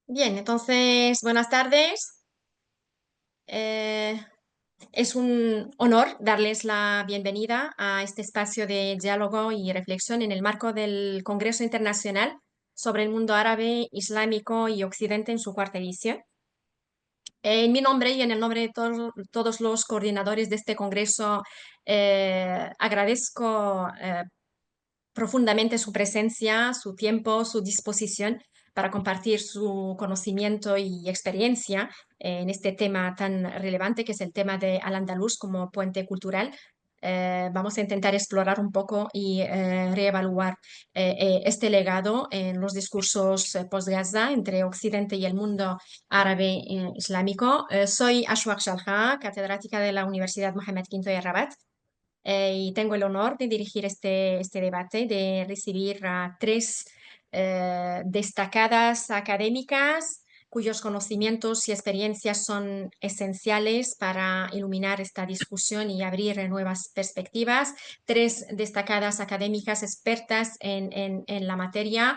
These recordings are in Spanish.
Bien, entonces, buenas tardes. Eh, es un honor darles la bienvenida a este espacio de diálogo y reflexión en el marco del Congreso Internacional sobre el mundo árabe, islámico y occidente en su cuarta edición. En mi nombre y en el nombre de todos los coordinadores de este congreso, agradezco profundamente su presencia, su tiempo, su disposición para compartir su conocimiento y experiencia en este tema tan relevante que es el tema de Al-Andalus como puente cultural. Vamos a intentar explorar un poco y reevaluar este legado en los discursos post-Gaza entre Occidente y el mundo árabe islámico. Soy Ashwaq Shalha, catedrática de la Universidad Mohammed V de Rabat, y tengo el honor de dirigir este debate, de recibir a tres destacadas académicas cuyos conocimientos y experiencias son esenciales para iluminar esta discusión y abrir nuevas perspectivas. Tres destacadas académicas expertas en la materia.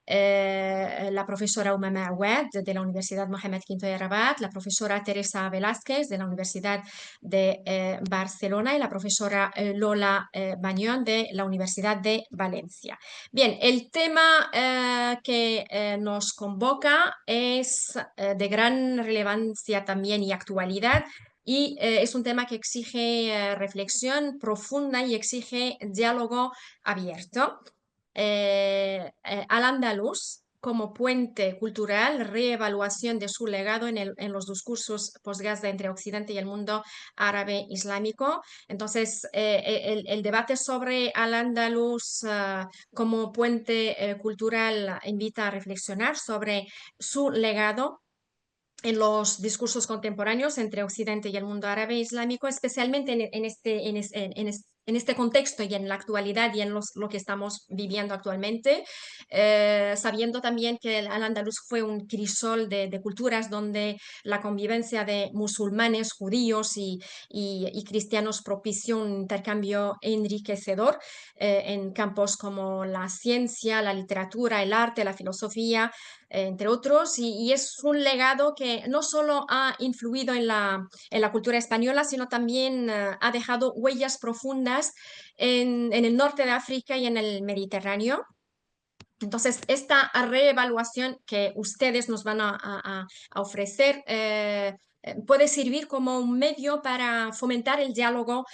La profesora Umama Awad de la Universidad Mohammed V de Rabat, la profesora Teresa Velázquez de la Universidad de Barcelona y la profesora Lola Bañón de la Universidad de Valencia. Bien, el tema que nos convoca es de gran relevancia también y actualidad. Y es un tema que exige reflexión profunda y exige diálogo abierto. Al-Andalus como puente cultural, reevaluación de su legado en los discursos posguerra entre Occidente y el mundo árabe islámico. Entonces, el debate sobre Al-Andalus como puente cultural invita a reflexionar sobre su legado en los discursos contemporáneos entre Occidente y el mundo árabe e islámico, especialmente en este contexto y en la actualidad y en lo que estamos viviendo actualmente, sabiendo también que el Al-Andalus fue un crisol de culturas donde la convivencia de musulmanes, judíos y cristianos propició un intercambio enriquecedor en campos como la ciencia, la literatura, el arte, la filosofía, entre otros, y es un legado que no solo ha influido en la cultura española, sino también ha dejado huellas profundas en el norte de África y en el Mediterráneo. Entonces, esta reevaluación que ustedes nos van a ofrecer puede servir como un medio para fomentar el diálogo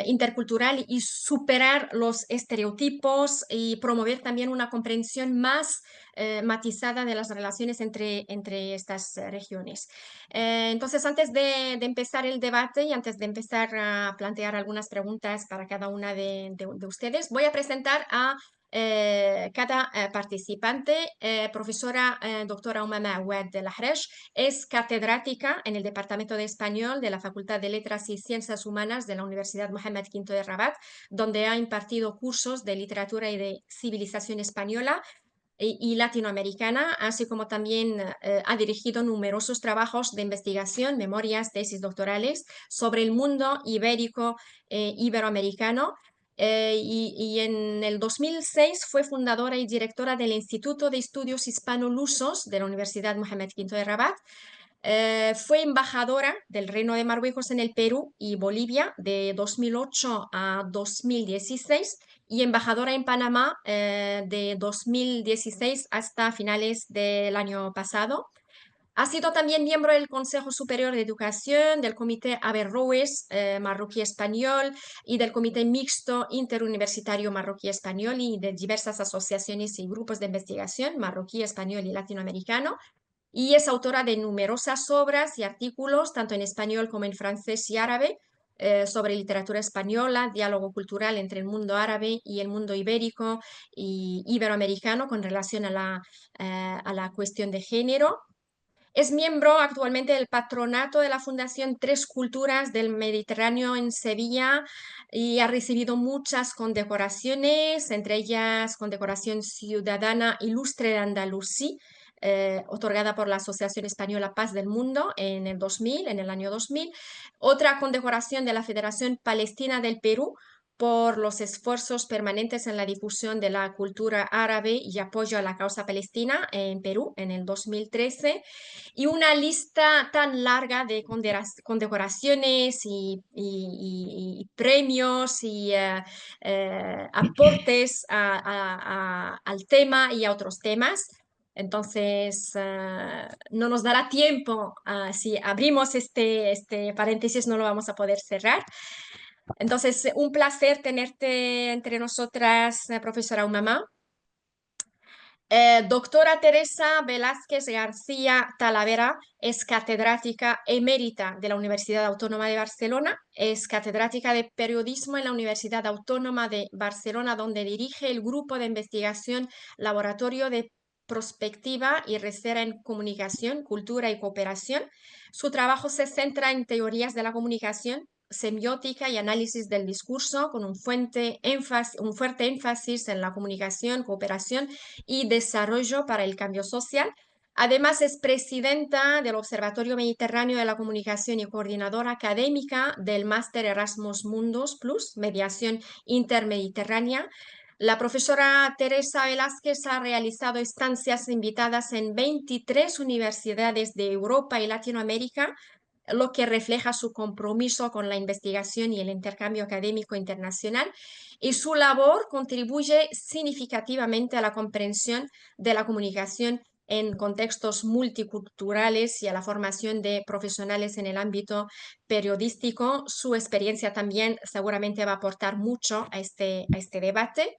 intercultural y superar los estereotipos y promover también una comprensión más matizada de las relaciones entre estas regiones. Entonces, antes de empezar el debate y antes de empezar a plantear algunas preguntas para cada una de ustedes, voy a presentar a cada participante. Profesora doctora Umama Awad Lahrej es catedrática en el Departamento de Español de la Facultad de Letras y Ciencias Humanas de la Universidad Mohammed V de Rabat, donde ha impartido cursos de literatura y de civilización española y latinoamericana, así como también ha dirigido numerosos trabajos de investigación, memorias, tesis doctorales sobre el mundo ibérico iberoamericano. Y en el 2006 fue fundadora y directora del Instituto de Estudios Hispano-Lusos de la Universidad Mohammed V de Rabat. Fue embajadora del Reino de Marruecos en el Perú y Bolivia de 2008 a 2016 y embajadora en Panamá de 2016 hasta finales del año pasado. Ha sido también miembro del Consejo Superior de Educación, del Comité Averroes marroquí-español y del Comité Mixto Interuniversitario Marroquí-Español y de diversas asociaciones y grupos de investigación marroquí, español y latinoamericano. Y es autora de numerosas obras y artículos, tanto en español como en francés y árabe, sobre literatura española, diálogo cultural entre el mundo árabe y el mundo ibérico y iberoamericano con relación a la cuestión de género. Es miembro actualmente del patronato de la Fundación Tres Culturas del Mediterráneo en Sevilla y ha recibido muchas condecoraciones, entre ellas condecoración ciudadana ilustre de Andalucía, otorgada por la Asociación Española Paz del Mundo en el año 2000, otra condecoración de la Federación Palestina del Perú por los esfuerzos permanentes en la difusión de la cultura árabe y apoyo a la causa palestina en Perú en el 2013, y una lista tan larga de condecoraciones y premios y aportes al tema y a otros temas. Entonces, no nos dará tiempo, si abrimos este paréntesis, no lo vamos a poder cerrar. Entonces, un placer tenerte entre nosotras, profesora Umama. Doctora Teresa Velázquez García Talavera es catedrática emérita de la Universidad Autónoma de Barcelona, es catedrática de periodismo en la Universidad Autónoma de Barcelona, donde dirige el grupo de investigación Laboratorio de Prospectiva y Recerca en Comunicación, Cultura y Cooperación. Su trabajo se centra en teorías de la comunicación, semiótica y análisis del discurso, con un fuerte énfasis en la comunicación, cooperación y desarrollo para el cambio social. Además, es presidenta del Observatorio Mediterráneo de la Comunicación y coordinadora académica del Máster Erasmus Mundus Plus, Mediación Intermediterránea. La profesora Teresa Velázquez ha realizado estancias invitadas en 23 universidades de Europa y Latinoamérica, lo que refleja su compromiso con la investigación y el intercambio académico internacional, y su labor contribuye significativamente a la comprensión de la comunicación en contextos multiculturales y a la formación de profesionales en el ámbito periodístico. Su experiencia también seguramente va a aportar mucho a este debate.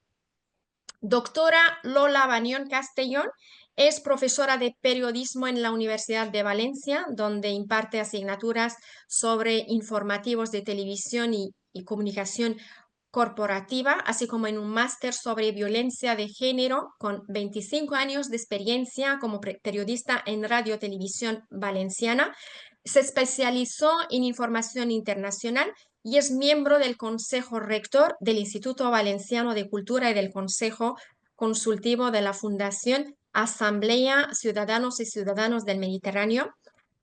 Doctora Lola Banión Castellón es profesora de periodismo en la Universidad de Valencia, donde imparte asignaturas sobre informativos de televisión y comunicación corporativa, así como en un máster sobre violencia de género, con 25 años de experiencia como periodista en Radio Televisión Valenciana. Se especializó en información internacional y es miembro del Consejo Rector del Instituto Valenciano de Cultura y del Consejo Consultivo de la Fundación Asamblea Ciudadanos y Ciudadanos del Mediterráneo.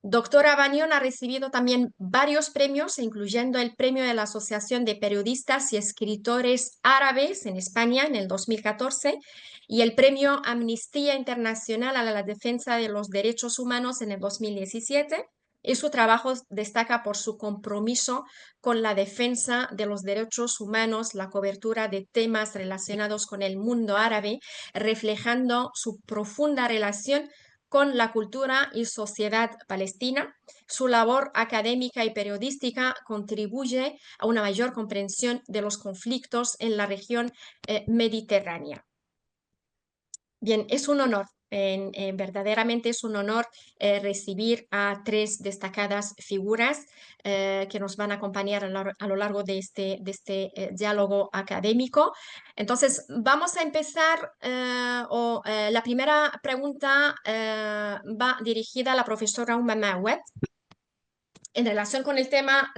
Doctora Banión ha recibido también varios premios, incluyendo el premio de la Asociación de Periodistas y Escritores Árabes en España en el 2014 y el premio Amnistía Internacional a la Defensa de los Derechos Humanos en el 2017. Y su trabajo destaca por su compromiso con la defensa de los derechos humanos, la cobertura de temas relacionados con el mundo árabe, reflejando su profunda relación con la cultura y sociedad palestina. Su labor académica y periodística contribuye a una mayor comprensión de los conflictos en la región mediterránea. Bien, es un honor, verdaderamente es un honor recibir a tres destacadas figuras que nos van a acompañar a lo largo de este diálogo académico. Entonces, vamos a empezar, la primera pregunta va dirigida a la profesora Umama Awed en relación con el tema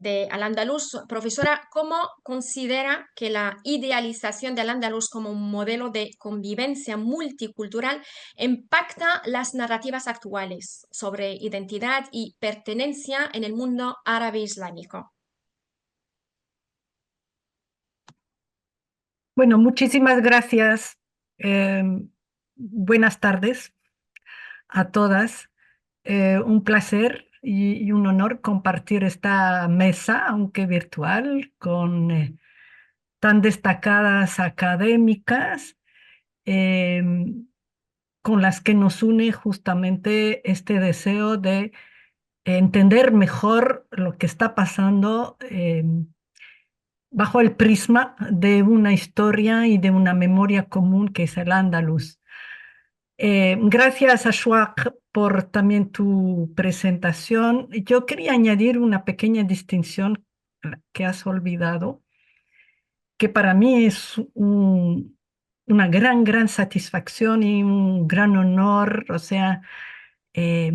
de Al-Andalus. Profesora, ¿cómo considera que la idealización del Andalus como un modelo de convivencia multicultural impacta las narrativas actuales sobre identidad y pertenencia en el mundo árabe islámico? Bueno, muchísimas gracias. Buenas tardes a todas. Un placer y un honor compartir esta mesa, aunque virtual, con tan destacadas académicas, con las que nos une justamente este deseo de entender mejor lo que está pasando bajo el prisma de una historia y de una memoria común que es el Andaluz. Gracias, Ashwaq, por también tu presentación. Yo quería añadir una pequeña distinción que has olvidado, que para mí es una gran satisfacción y un gran honor, o sea, eh,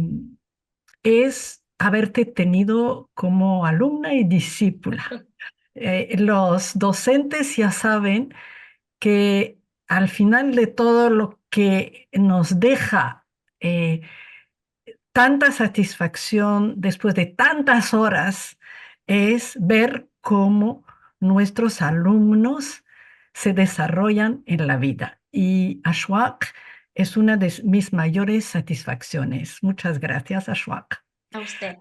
es haberte tenido como alumna y discípula. Los docentes ya saben que al final de todo lo que nos deja tanta satisfacción después de tantas horas es ver cómo nuestros alumnos se desarrollan en la vida. Y Ashwak es una de mis mayores satisfacciones. Muchas gracias, Ashwak. A usted.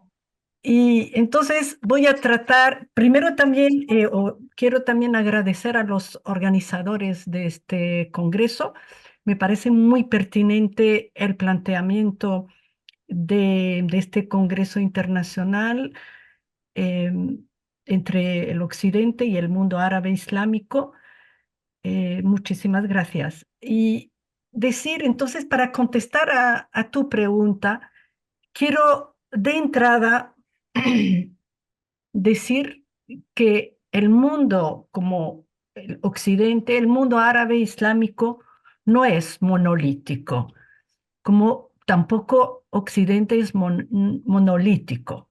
Y entonces voy a tratar, primero también, quiero también agradecer a los organizadores de este congreso. Me parece muy pertinente el planteamiento de este congreso internacional eh, entre el occidente y el mundo árabe islámico. Muchísimas gracias. Y decir, entonces, para contestar a tu pregunta, quiero de entrada decir que el mundo como el occidente, el mundo árabe islámico, no es monolítico, como tampoco occidente es monolítico.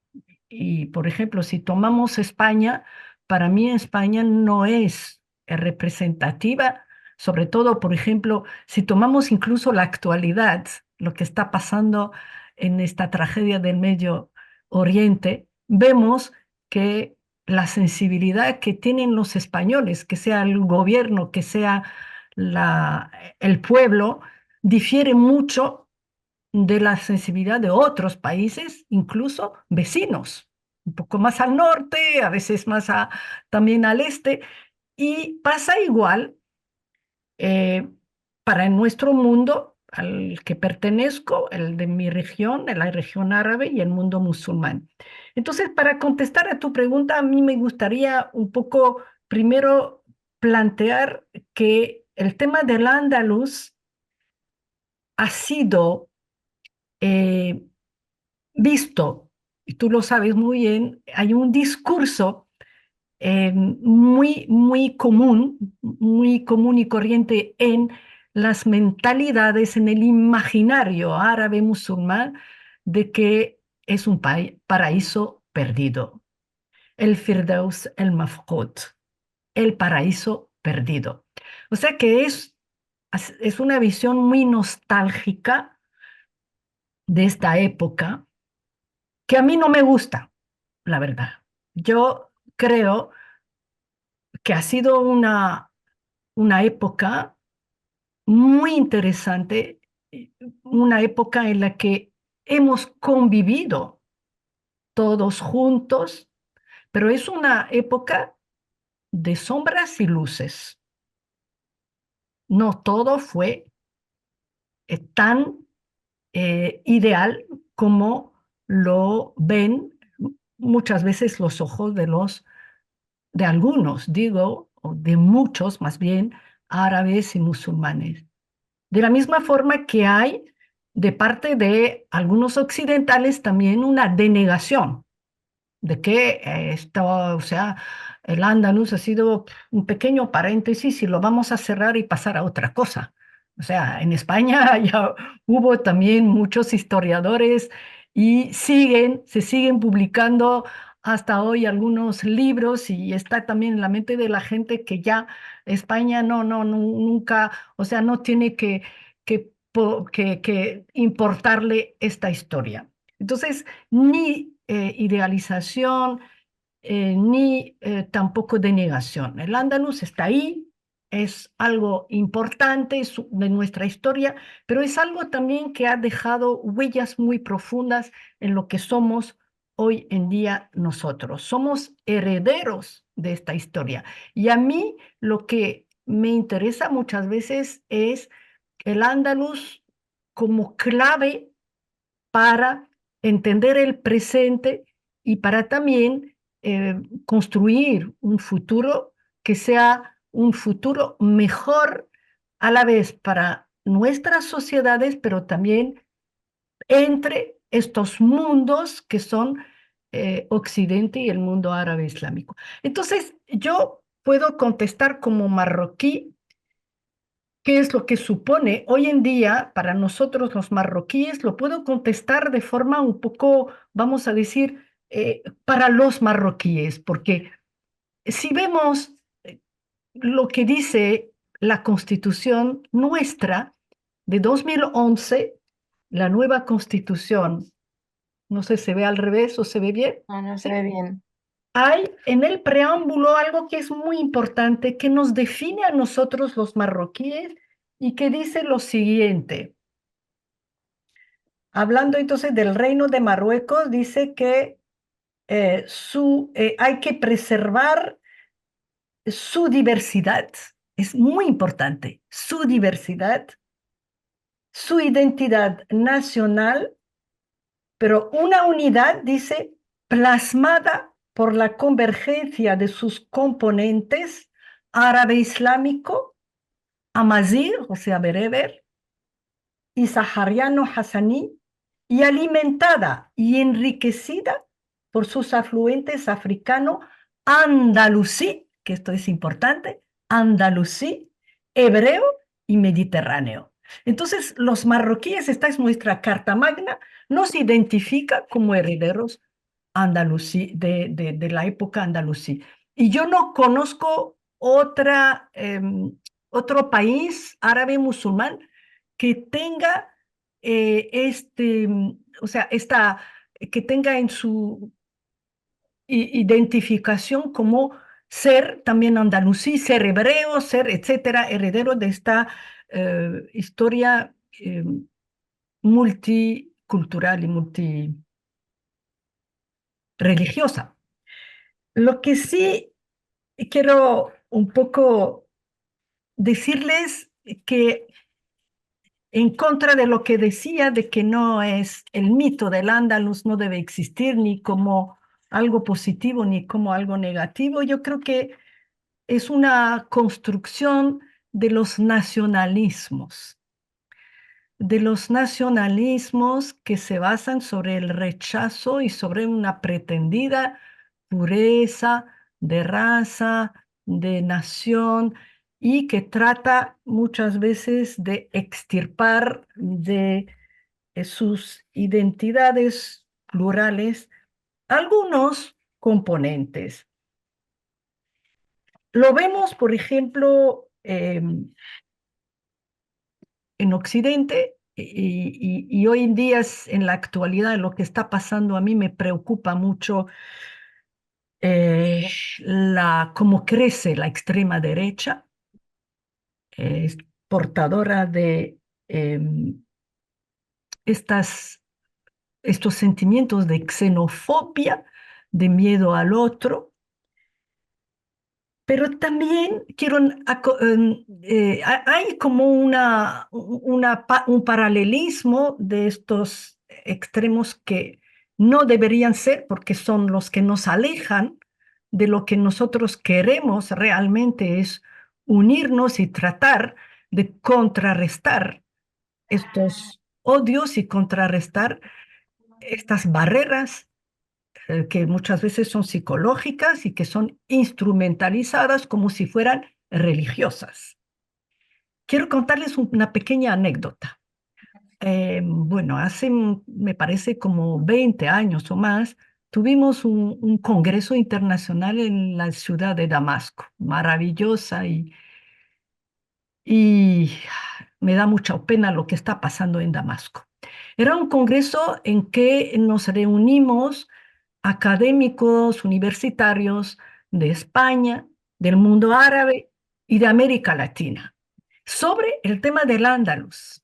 Y, por ejemplo, si tomamos España, para mí España no es representativa, sobre todo, por ejemplo, si tomamos incluso la actualidad, lo que está pasando en esta tragedia del Medio Oriente, vemos que la sensibilidad que tienen los españoles, que sea el gobierno, que sea el pueblo, difiere mucho de la sensibilidad de otros países, incluso vecinos, un poco más al norte, a veces más también al este, y pasa igual eh, para nuestro mundo al que pertenezco, el de mi región, de la región árabe y el mundo musulmán. Entonces, para contestar a tu pregunta, a mí me gustaría un poco primero plantear que el tema del Andaluz ha sido eh, visto, y tú lo sabes muy bien, hay un discurso muy común y corriente en las mentalidades, en el imaginario árabe musulmán, de que es un paraíso perdido. El Firdaus el Mafqud, el paraíso perdido. O sea que es una visión muy nostálgica de esta época que a mí no me gusta, la verdad. Yo creo que ha sido una época muy interesante, una época en la que hemos convivido todos juntos, pero es una época de sombras y luces. No todo fue tan ideal como lo ven muchas veces los ojos de algunos, digo, o de muchos más bien, árabes y musulmanes. De la misma forma que hay de parte de algunos occidentales también una denegación de que esto, o sea, el Andaluz ha sido un pequeño paréntesis y lo vamos a cerrar y pasar a otra cosa. O sea, en España ya hubo también muchos historiadores y se siguen publicando hasta hoy algunos libros y está también en la mente de la gente que ya España nunca, o sea, no tiene que importarle esta historia. Entonces, ni idealización, ni tampoco denegación. El Andaluz está ahí, es algo importante de nuestra historia, pero es algo también que ha dejado huellas muy profundas en lo que somos hoy en día nosotros. Somos herederos de esta historia. Y a mí lo que me interesa muchas veces es el Andaluz como clave para entender el presente y para también construir un futuro que sea un futuro mejor a la vez para nuestras sociedades, pero también entre estos mundos que son Occidente y el mundo árabe islámico. Entonces, yo puedo contestar como marroquí. ¿Qué es lo que supone hoy en día para nosotros los marroquíes? Lo puedo contestar de forma un poco, vamos a decir, para los marroquíes, porque si vemos lo que dice la Constitución nuestra de 2011, la nueva Constitución, no sé, ¿se ve al revés o se ve bien? No, no se ¿Sí? ve bien. hay en el preámbulo algo que es muy importante, que nos define a nosotros los marroquíes y que dice lo siguiente. Hablando entonces del reino de Marruecos, dice que hay que preservar su diversidad. Es muy importante, su diversidad, su identidad nacional, pero una unidad, dice, plasmada por la convergencia de sus componentes árabe-islámico, amazigh, o sea, bereber, y sahariano-hasaní, y alimentada y enriquecida por sus afluentes africano-andalusí, que esto es importante, andalusí, hebreo y mediterráneo. Entonces, los marroquíes, esta es nuestra Carta Magna, nos identifica como herederos andalusí, de la época andalusí. Y yo no conozco otro país árabe musulmán que tenga o sea, que tenga en su identificación como ser también andalusí, ser hebreo, ser, etcétera, heredero de esta historia multicultural y multireligiosa. Lo que sí quiero un poco decirles que en contra de lo que decía de que no es el mito del Andaluz, no debe existir ni como algo positivo ni como algo negativo, yo creo que es una construcción de los nacionalismos que se basan sobre el rechazo y sobre una pretendida pureza de raza, de nación, y que trata muchas veces de extirpar de sus identidades plurales algunos componentes. Lo vemos, por ejemplo, en Occidente y hoy en día en la actualidad lo que está pasando a mí me preocupa mucho cómo crece la extrema derecha, es portadora de estas, estos sentimientos de xenofobia, de miedo al otro. Pero también hay como un paralelismo de estos extremos que no deberían ser porque son los que nos alejan de lo que nosotros queremos realmente es unirnos y tratar de contrarrestar estos odios y contrarrestar estas barreras que muchas veces son psicológicas y que son instrumentalizadas como si fueran religiosas. Quiero contarles una pequeña anécdota. Bueno, me parece, como 20 años o más, tuvimos un congreso internacional en la ciudad de Damasco, maravillosa y me da mucha pena lo que está pasando en Damasco. Era un congreso en que nos reunimos académicos universitarios de España, del mundo árabe y de América Latina sobre el tema del Andaluz.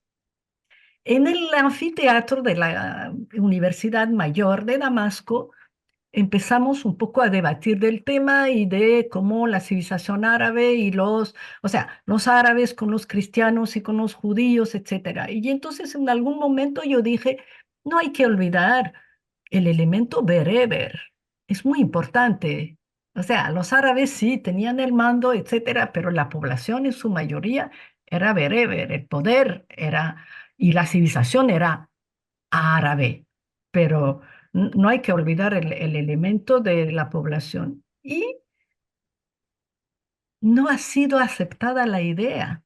En el anfiteatro de la Universidad Mayor de Damasco empezamos un poco a debatir del tema y de cómo la civilización árabe o sea, los árabes con los cristianos y con los judíos, etcétera. Y entonces en algún momento yo dije, no hay que olvidar el elemento bereber. Es muy importante. O sea, los árabes sí tenían el mando, etcétera, pero la población en su mayoría era bereber, el poder era, y la civilización era árabe. Pero no hay que olvidar el elemento de la población. Y no ha sido aceptada la idea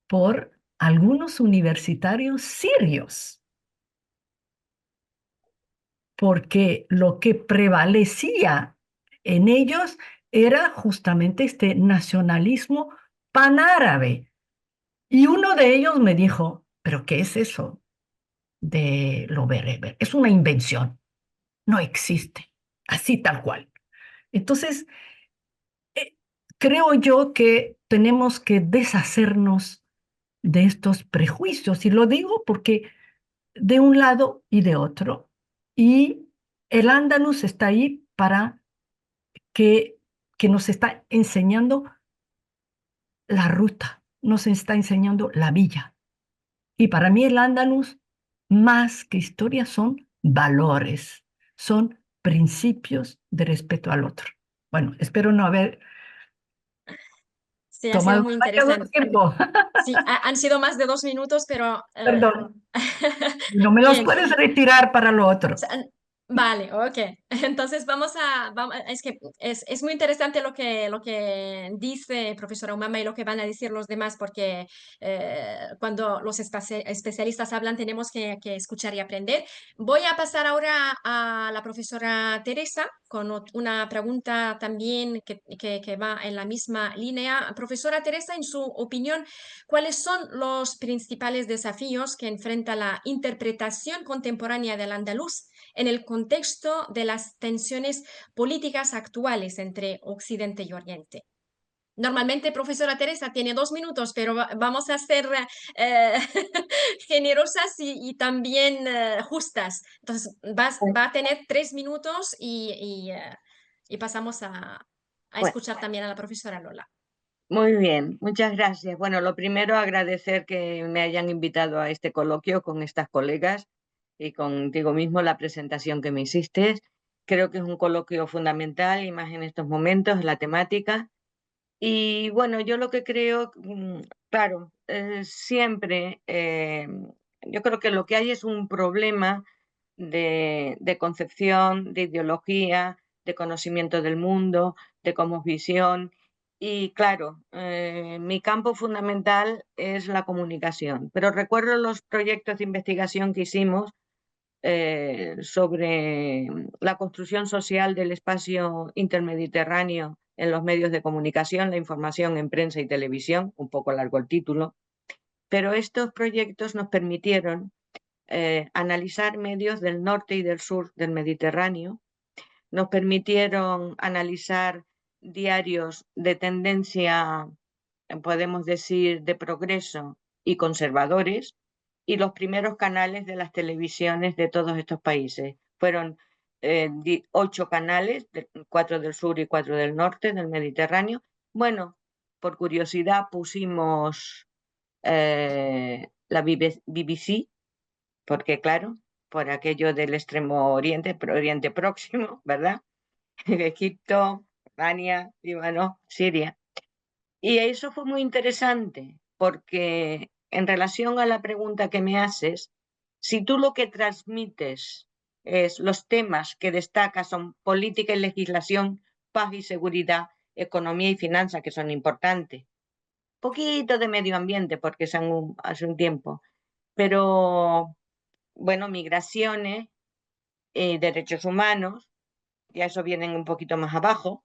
por algunos universitarios sirios, porque lo que prevalecía en ellos era justamente este nacionalismo panárabe. Y uno de ellos me dijo, ¿pero qué es eso de lo bereber? Es una invención, no existe, así tal cual. Entonces, eh, creo yo que tenemos que deshacernos de estos prejuicios, y lo digo porque de un lado y de otro, y el Andaluz está ahí para que, que nos está enseñando la ruta, nos está enseñando la villa. Y para mí el Andaluz, más que historia, son valores, son principios de respeto al otro. Bueno, espero no haber Sí, ha sido tomado muy demasiado interesante. tiempo. Sí, han sido más de 2 minutos, pero Perdón. No me los bien. puedes retirar para lo otro. Sea, vale, ok. Entonces es que es muy interesante lo que dice profesora Umama y lo que van a decir los demás, porque cuando los especialistas hablan tenemos que escuchar y aprender. Voy a pasar ahora a la profesora Teresa con una pregunta también que va en la misma línea. Profesora Teresa, en su opinión, ¿cuáles son los principales desafíos que enfrenta la interpretación contemporánea del andaluz en el contexto de las tensiones políticas actuales entre Occidente y Oriente? Normalmente, profesora Teresa, tiene 2 minutos, pero vamos a ser eh, generosas y también justas. Entonces, va a tener 3 minutos y pasamos a Bueno, escuchar también a la profesora Lola. muy bien, muchas gracias. Bueno, lo primero, agradecer que me hayan invitado a este coloquio con estas colegas y contigo mismo la presentación que me hiciste. Creo que es un coloquio fundamental y más en estos momentos, la temática. Y bueno, yo lo que creo, claro, siempre, yo creo que lo que hay es un problema de concepción, de ideología, de conocimiento del mundo, de cosmovisión. Y claro, mi campo fundamental es la comunicación, pero recuerdo los proyectos de investigación que hicimos sobre la construcción social del espacio intermediterráneo en los medios de comunicación, la información en prensa y televisión, un poco largo el título, pero estos proyectos nos permitieron analizar medios del norte y del sur del Mediterráneo, nos permitieron analizar diarios de tendencia, podemos decir, de progreso y conservadores, y los primeros canales de las televisiones de todos estos países. Fueron 8 canales, 4 del sur y 4 del norte del Mediterráneo. Bueno, por curiosidad pusimos la BBC, porque claro, por aquello del extremo oriente, Oriente Próximo, ¿verdad? Egipto, Jordania, Líbano, Siria. Y eso fue muy interesante, porque en relación a la pregunta que me haces, si tú lo que transmites es los temas que destacas son política y legislación, paz y seguridad, economía y finanzas, que son importantes, poquito de medio ambiente, porque es hace un tiempo, pero bueno, migraciones, derechos humanos, ya eso vienen un poquito más abajo,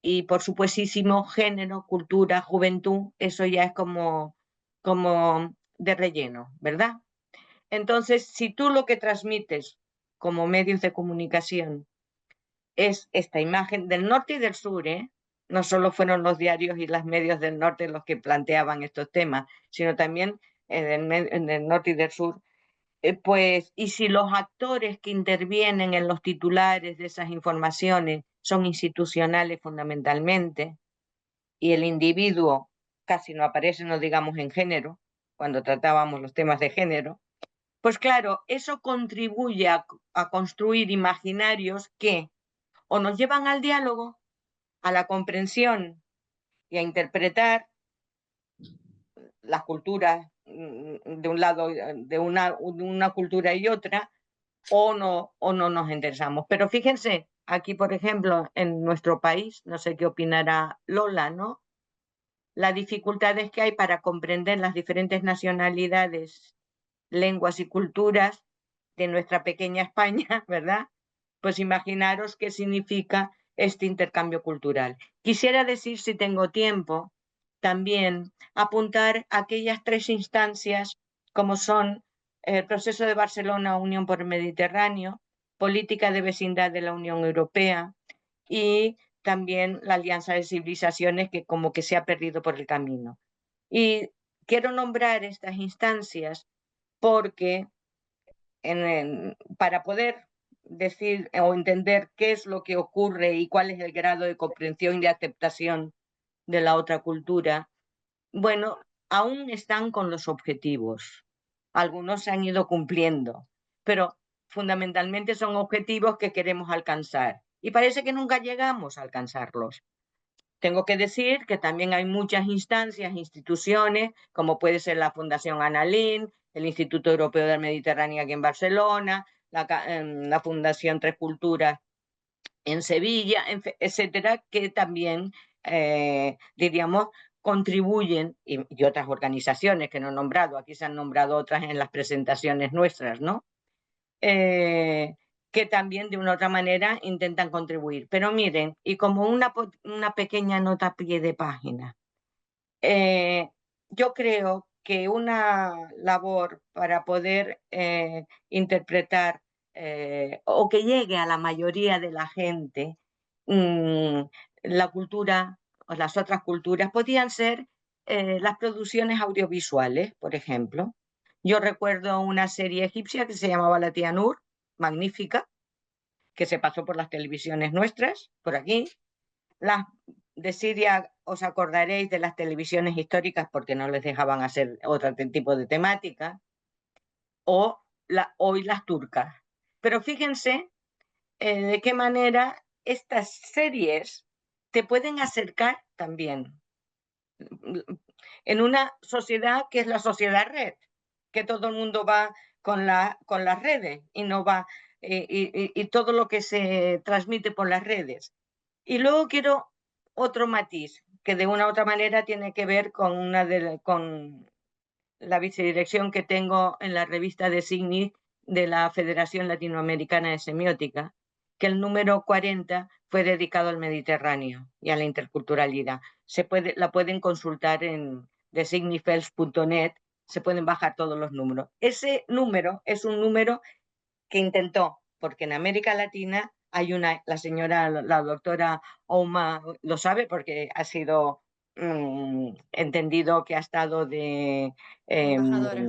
y por supuestísimo género, cultura, juventud, eso ya es como de relleno, ¿verdad? Entonces, si tú lo que transmites como medios de comunicación es esta imagen del norte y del sur, ¿eh? No solo fueron los diarios y los medios del norte los que planteaban estos temas, sino también en el norte y del sur. Pues, y si los actores que intervienen en los titulares de esas informaciones son institucionales fundamentalmente, y el individuo casi no aparece, no digamos en género, cuando tratábamos los temas de género, pues claro, eso contribuye a construir imaginarios que o nos llevan al diálogo, a la comprensión y a interpretar las culturas de un lado, de una cultura y otra, o no nos interesamos. Pero fíjense, aquí, por ejemplo, en nuestro país, no sé qué opinará Lola, ¿no? Las dificultades que hay para comprender las diferentes nacionalidades, lenguas y culturas de nuestra pequeña España, ¿verdad? Pues imaginaros qué significa este intercambio cultural. Quisiera decir, si tengo tiempo, también apuntar aquellas 3 instancias como son el proceso de Barcelona, Unión por el Mediterráneo, política de vecindad de la Unión Europea y también la Alianza de Civilizaciones, que como que se ha perdido por el camino. Y quiero nombrar estas instancias porque para poder decir o entender qué es lo que ocurre y cuál es el grado de comprensión y de aceptación de la otra cultura, bueno, aún están con los objetivos. Algunos se han ido cumpliendo, pero fundamentalmente son objetivos que queremos alcanzar y parece que nunca llegamos a alcanzarlos. Tengo que decir que también hay muchas instancias, instituciones, como puede ser la Fundación Ana Lin, el Instituto Europeo del Mediterráneo aquí en Barcelona, la Fundación Tres Culturas en Sevilla, etcétera, que también, diríamos, contribuyen, y otras organizaciones que no he nombrado, aquí se han nombrado otras en las presentaciones nuestras, ¿no? Que también de una u otra manera intentan contribuir. Pero miren, y como una pequeña nota a pie de página, yo creo que una labor para poder interpretar o que llegue a la mayoría de la gente la cultura o las otras culturas podían ser las producciones audiovisuales, por ejemplo. Yo recuerdo una serie egipcia que se llamaba La Tía Nur, magnífica, que se pasó por las televisiones nuestras, por aquí. Las de Siria os acordaréis de las televisiones históricas porque no les dejaban hacer otro tipo de temática, o hoy las turcas. Pero fíjense de qué manera estas series te pueden acercar también en una sociedad que es la sociedad red, que todo el mundo va con las redes y no va y todo lo que se transmite por las redes. Y luego quiero otro matiz que de una u otra manera tiene que ver con con la vicedirección que tengo en la revista de SIGNI de la Federación Latinoamericana de Semiótica, que el número 40 fue dedicado al Mediterráneo y a la interculturalidad. La pueden consultar en designifels.net, se pueden bajar todos los números. Ese número es un número que intentó, porque en América Latina hay la señora, la doctora Ouma, lo sabe porque ha sido entendido que ha estado de Embajadora.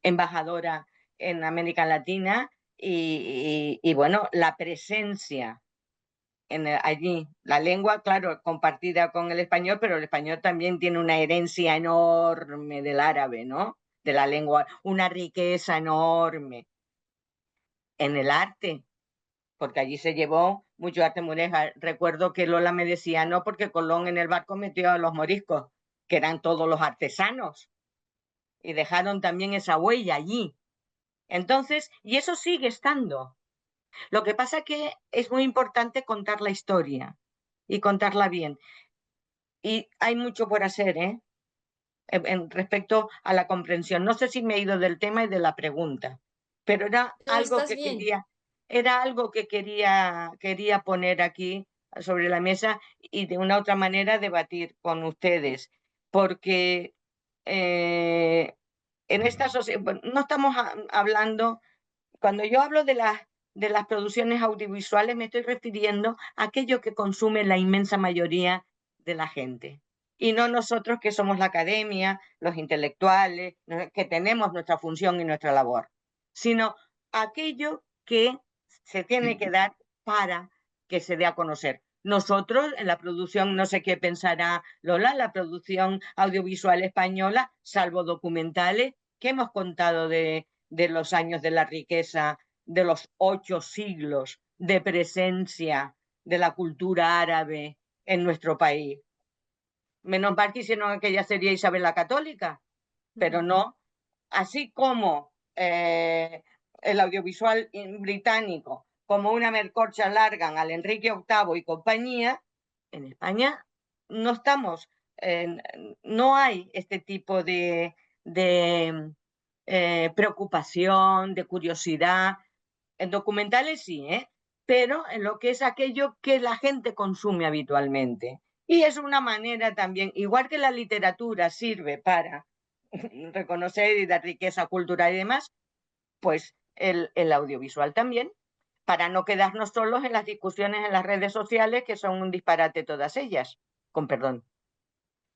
embajadora en América Latina y bueno, la presencia allí, la lengua, claro, compartida con el español, pero el español también tiene una herencia enorme del árabe, ¿no? De la lengua, una riqueza enorme en el arte, porque allí se llevó mucho arte mureja. Recuerdo que Lola me decía, no, porque Colón en el barco metió a los moriscos, que eran todos los artesanos, y dejaron también esa huella allí. Entonces, y eso sigue estando. Lo que pasa que es muy importante contar la historia y contarla bien. Y hay mucho por hacer, ¿eh? Respecto a la comprensión. No sé si me he ido del tema y de la pregunta, pero era No, algo estás que bien. quería poner aquí sobre la mesa y de una otra manera debatir con ustedes, porque en esta sociedad no estamos hablando, cuando yo hablo de las producciones audiovisuales me estoy refiriendo a aquello que consume la inmensa mayoría de la gente. Y no nosotros que somos la academia, los intelectuales, que tenemos nuestra función y nuestra labor, sino aquello que se tiene que dar para que se dé a conocer. Nosotros en la producción, no sé qué pensará Lola, la producción audiovisual española, salvo documentales, que hemos contado de los años de la riqueza, de los 8 siglos de presencia de la cultura árabe en nuestro país. Menos mal que hicieron aquella serie Isabel la Católica, pero no. Así como el audiovisual británico, como una melcorcha largan al Enrique VIII y compañía, en España no estamos, no hay este tipo de preocupación, de curiosidad. En documentales sí, pero en lo que es aquello que la gente consume habitualmente. Y es una manera también, igual que la literatura sirve para reconocer y dar riqueza cultural y demás, pues el audiovisual también. para no quedarnos solos en las discusiones en las redes sociales, que son un disparate todas ellas, con perdón.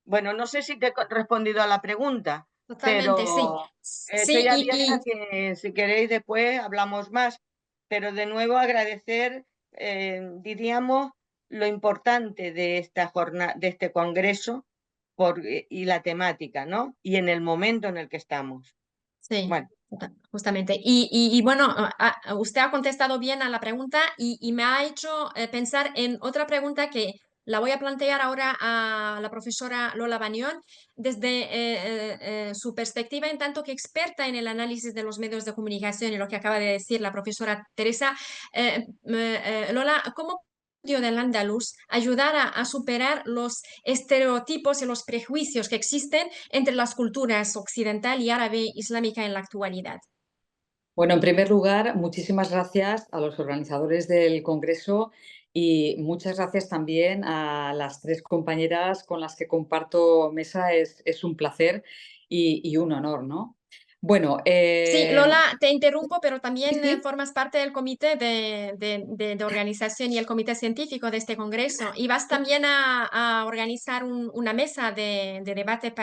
Bueno, no sé si te he respondido a la pregunta, Totalmente, sí. pero estoy Sí, abierta a que si queréis después hablamos más. Pero de nuevo agradecer, diríamos, lo importante de esta jornada, de este congreso y la temática, ¿no? Y en el momento en el que estamos. sí, Bueno, justamente. Y bueno, usted ha contestado bien a la pregunta y me ha hecho pensar en otra pregunta que la voy a plantear ahora a la profesora Lola Bañón desde su perspectiva en tanto que experta en el análisis de los medios de comunicación y lo que acaba de decir la profesora Teresa. Lola, ¿cómo del andaluz ayudar a superar los estereotipos y los prejuicios que existen entre las culturas occidental y árabe islámica en la actualidad? Bueno, en primer lugar, muchísimas gracias a los organizadores del Congreso y muchas gracias también a las tres compañeras con las que comparto mesa. Es un placer y un honor, ¿no? Bueno, Sí, Lola, te interrumpo, pero también sí, formas parte del comité de organización y el comité científico de este congreso. Y vas también a organizar una mesa de debate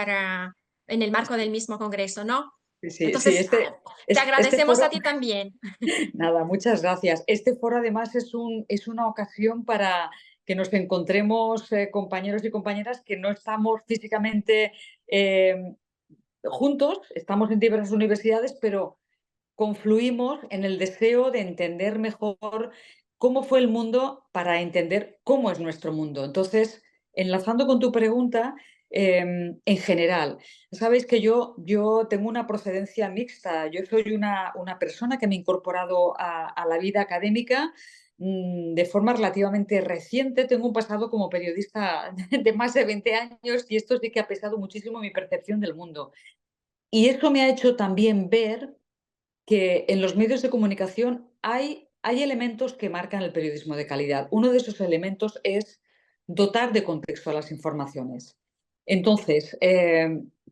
en el marco del mismo congreso, ¿no? sí, Entonces, te este agradecemos a foro, ti también. nada, muchas gracias. Este foro además es una ocasión para que nos encontremos compañeros y compañeras que no estamos físicamente juntos, estamos en diversas universidades, pero confluimos en el deseo de entender mejor cómo fue el mundo para entender cómo es nuestro mundo. Entonces, enlazando con tu pregunta, en general, sabéis que yo tengo una procedencia mixta. Yo soy una persona que me he incorporado a la vida académica de forma relativamente reciente. Tengo un pasado como periodista de más de 20 años y esto sí que ha pesado muchísimo en mi percepción del mundo. Y eso me ha hecho también ver que en los medios de comunicación hay elementos que marcan el periodismo de calidad. Uno de esos elementos es dotar de contexto a las informaciones. Entonces,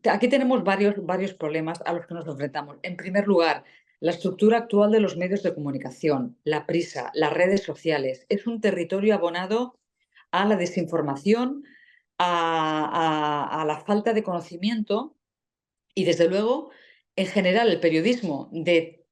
aquí tenemos varios problemas a los que nos enfrentamos. En primer lugar, la estructura actual de los medios de comunicación, la prisa, las redes sociales, es un territorio abonado a la desinformación, a la falta de conocimiento y, desde luego, en general, el periodismo de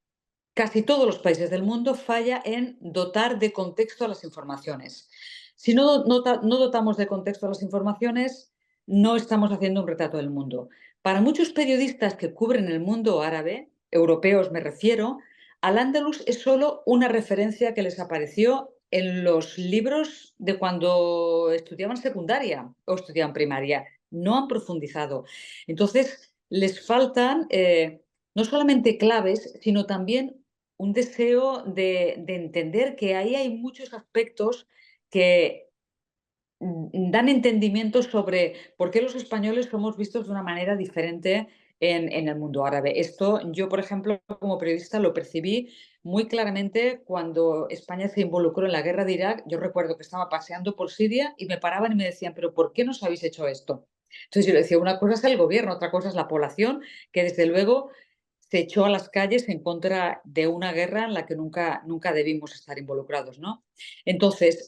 casi todos los países del mundo falla en dotar de contexto a las informaciones. Si no dotamos de contexto a las informaciones, no estamos haciendo un retrato del mundo. Para muchos periodistas que cubren el mundo árabe, europeos me refiero, Al-Ándalus es solo una referencia que les apareció en los libros de cuando estudiaban secundaria o estudiaban primaria. No han profundizado. Entonces, les faltan no solamente claves, sino también un deseo de entender que ahí hay muchos aspectos que dan entendimiento sobre por qué los españoles somos vistos de una manera diferente en el mundo árabe. Esto yo, por ejemplo, como periodista lo percibí muy claramente cuando España se involucró en la guerra de Irak. Yo recuerdo que estaba paseando por Siria y me paraban y me decían, pero ¿por qué nos habéis hecho esto? Entonces yo le decía, una cosa es el gobierno, otra cosa es la población, que desde luego se echó a las calles en contra de una guerra en la que nunca debimos estar involucrados, ¿no? Entonces,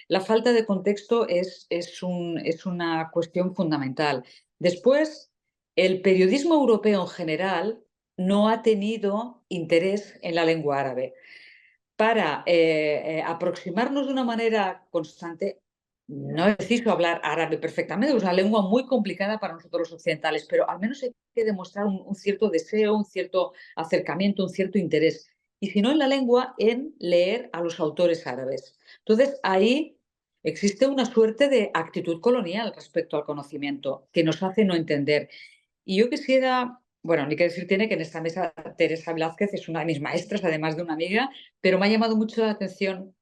la falta de contexto es una cuestión fundamental. Después, el periodismo europeo en general no ha tenido interés en la lengua árabe. Para aproximarnos de una manera constante, no es preciso hablar árabe perfectamente, es una lengua muy complicada para nosotros los occidentales, pero al menos hay que demostrar un cierto deseo, un cierto acercamiento, un cierto interés. Y si no en la lengua, en leer a los autores árabes. Entonces, ahí existe una suerte de actitud colonial respecto al conocimiento que nos hace no entender. Y yo quisiera, bueno, ni que decir tiene que en esta mesa Teresa Velázquez es una de mis maestras, además de una amiga, pero me ha llamado mucho la atención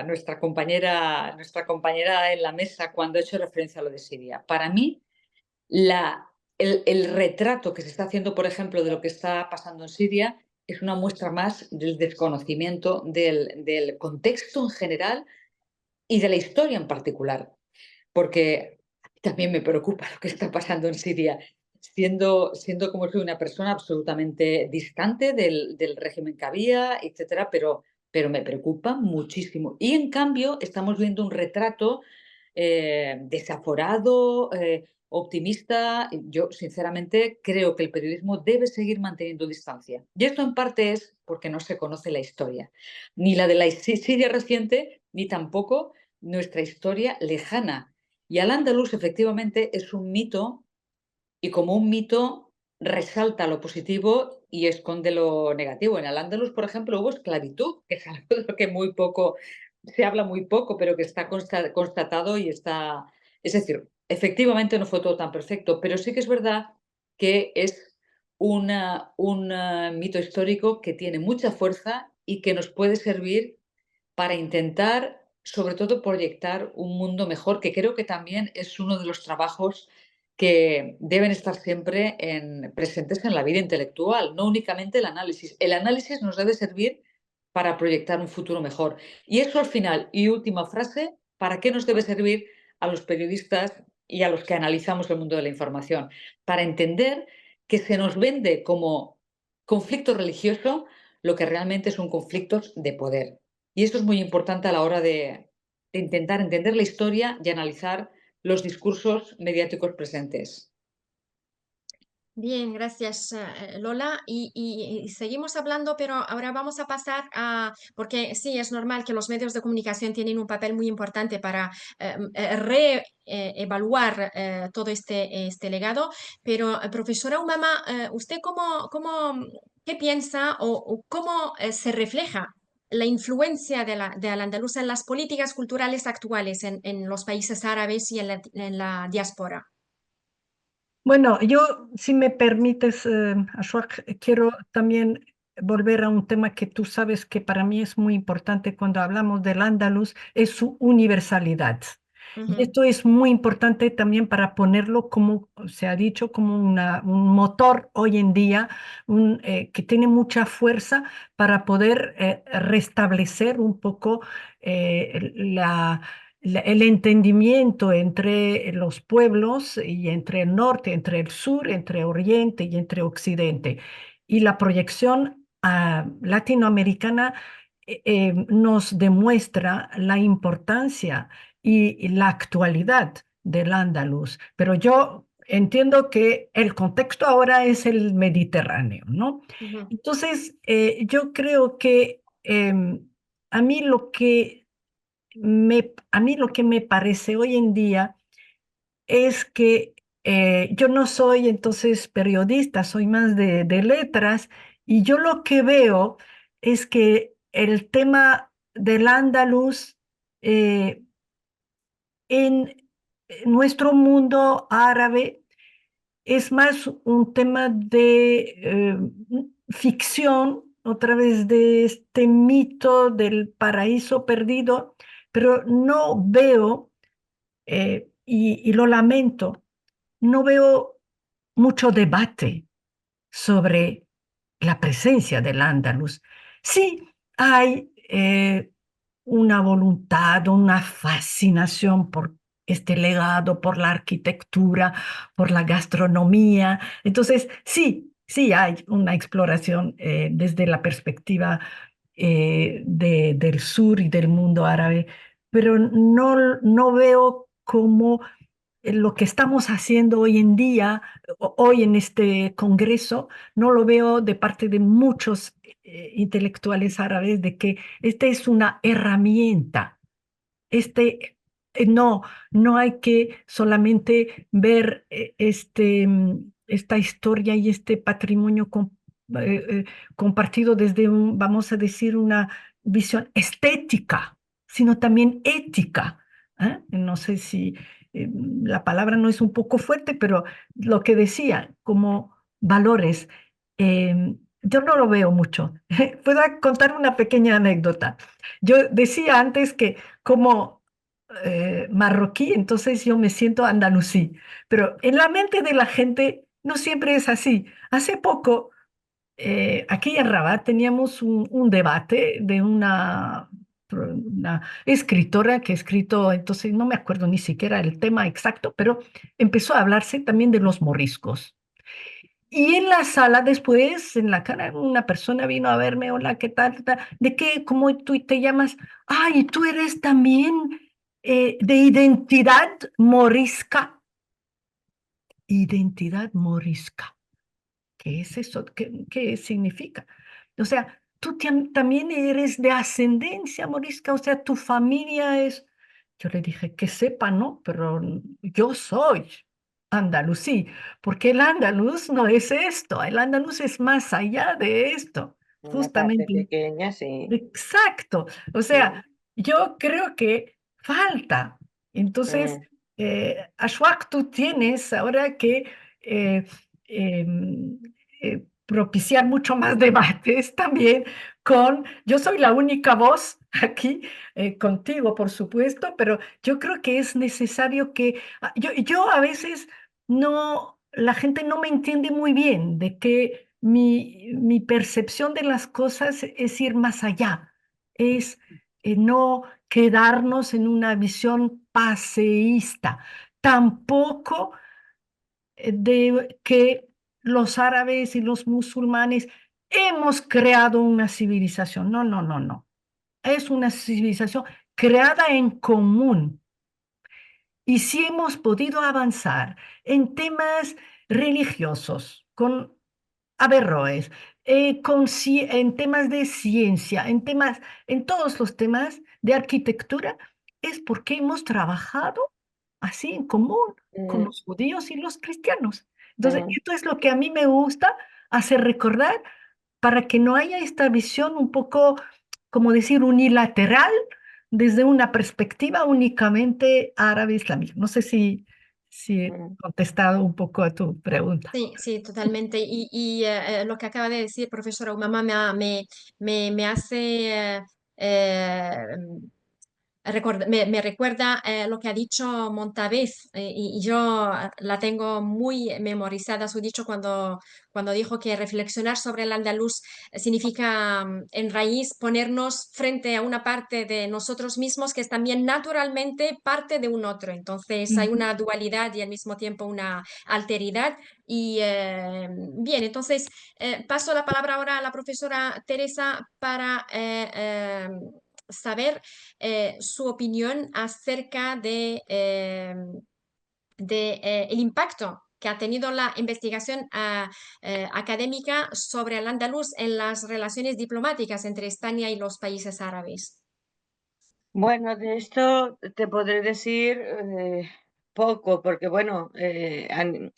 nuestra compañera en la mesa cuando ha hecho referencia a lo de Siria. Para mí, el retrato que se está haciendo, por ejemplo, de lo que está pasando en Siria es una muestra más del desconocimiento del contexto en general y de la historia en particular, porque también me preocupa lo que está pasando en Siria. siendo como soy una persona absolutamente distante del régimen que había, etcétera, pero me preocupa muchísimo. Y en cambio estamos viendo un retrato desaforado, optimista. Yo, sinceramente, creo que el periodismo debe seguir manteniendo distancia. Y esto en parte es porque no se conoce la historia, ni la de la Siria reciente, ni tampoco nuestra historia lejana. Y Al-Ándalus, efectivamente, es un mito, y como un mito resalta lo positivo y esconde lo negativo. En Al-Ándalus, por ejemplo, hubo esclavitud, que es algo de lo que muy poco se habla, muy poco, pero que está constatado y está... Es decir, efectivamente no fue todo tan perfecto, pero sí que es verdad que es un mito histórico que tiene mucha fuerza y que nos puede servir para intentar, sobre todo, proyectar un mundo mejor, que creo que también es uno de los trabajos que deben estar siempre presentes en la vida intelectual, no únicamente el análisis. El análisis nos debe servir para proyectar un futuro mejor. Y eso, al final, y última frase, ¿para qué nos debe servir a los periodistas y a los que analizamos el mundo de la información? Para entender que se nos vende como conflicto religioso lo que realmente son conflictos de poder. Y esto es muy importante a la hora de intentar entender la historia y analizar los discursos mediáticos presentes. Bien, gracias, Lola. Y seguimos hablando, pero ahora vamos a pasar a, porque sí, es normal que los medios de comunicación tienen un papel muy importante para reevaluar todo este legado, pero profesora Umama, ¿usted qué piensa o cómo se refleja la influencia de Al-Ándalus en las políticas culturales actuales en los países árabes y en la diáspora? Bueno, yo, si me permites, Ashwak, quiero también volver a un tema que tú sabes que para mí es muy importante cuando hablamos del Andaluz, es su universalidad. Y Ujú. esto es muy importante también para ponerlo, como se ha dicho, como un motor hoy en día, que tiene mucha fuerza para poder restablecer un poco el entendimiento entre los pueblos y entre el norte, entre el sur, entre Oriente y entre Occidente. Y la proyección latinoamericana nos demuestra la importancia y la actualidad del Andaluz. Pero yo entiendo que el contexto ahora es el Mediterráneo, ¿no? Ujú. Entonces, yo creo que a mí lo que a mí lo que me parece hoy en día es que yo no soy entonces periodista, soy más de letras, y yo lo que veo es que el tema del andaluz eh, en nuestro mundo árabe es más un tema de ficción, otra vez de este mito del paraíso perdido, pero no veo, y lo lamento, no veo mucho debate sobre la presencia del Andaluz. Sí hay una voluntad, una fascinación por este legado, por la arquitectura, por la gastronomía. Entonces, sí, sí hay una exploración desde la perspectiva del sur y del mundo árabe, pero no veo cómo lo que estamos haciendo hoy en día, hoy en este congreso, no lo veo de parte de muchos intelectuales árabes, de que esta es una herramienta. No, no hay que solamente ver esta historia y este patrimonio compartido desde vamos a decir, una visión estética, sino también ética. No sé si la palabra no es un poco fuerte, pero lo que decía, como valores, yo no lo veo mucho. Puedo contar una pequeña anécdota. Yo decía antes que como marroquí, entonces yo me siento andalusí, pero en la mente de la gente no siempre es así. Hace poco, aquí en Rabat teníamos un debate de una escritora que ha escrito, entonces no me acuerdo ni siquiera el tema exacto, pero empezó a hablarse también de los moriscos. Y en la sala después, en la cara, una persona vino a verme, hola, ¿qué tal? ¿Qué tal? ¿De qué? ¿Cómo tú te llamas? Ay, tú eres también de identidad morisca. Identidad morisca. ¿Qué es eso? ¿Qué significa? O sea, tú también eres de ascendencia morisca, o sea, tu familia es... Yo le dije, que sepa, ¿no? Pero yo soy andalusí, porque el andaluz no es esto, el andaluz es más allá de esto, Una parte justamente. pequeña, sí. Exacto. O sea, yo creo que falta. Entonces, Mm, Ashwak, tú tienes ahora que eh, propiciar mucho más debates también con, yo soy la única voz aquí contigo, por supuesto, pero yo creo que es necesario que, yo a veces no, la gente no me entiende muy bien de que mi percepción de las cosas es ir más allá, es no quedarnos en una visión paseísta, tampoco de que los árabes y los musulmanes hemos creado una civilización. No, no, no, no. Es una civilización creada en común. Y sí hemos podido avanzar en temas religiosos, con Averroes, en temas de ciencia, en todos los temas de arquitectura, es porque hemos trabajado así en común con mm, los judíos y los cristianos. Entonces, mm. esto es lo que a mí me gusta hacer recordar para que no haya esta visión un poco, como decir, unilateral desde una perspectiva únicamente árabe islámica. No sé si he Mm. contestado un poco a tu pregunta. Sí, sí, totalmente. Lo que acaba de decir, profesora Umama, me hace me recuerda lo que ha dicho Montavez y yo la tengo muy memorizada su dicho cuando dijo que reflexionar sobre el andaluz significa en raíz ponernos frente a una parte de nosotros mismos que es también naturalmente parte de un otro. Entonces hay Ujú. una dualidad y al mismo tiempo una alteridad. Bien, entonces paso la palabra ahora a la profesora Teresa para saber su opinión acerca de el impacto que ha tenido la investigación académica sobre el andaluz en las relaciones diplomáticas entre España y los países árabes. Bueno, de esto te podré decir poco, porque bueno, en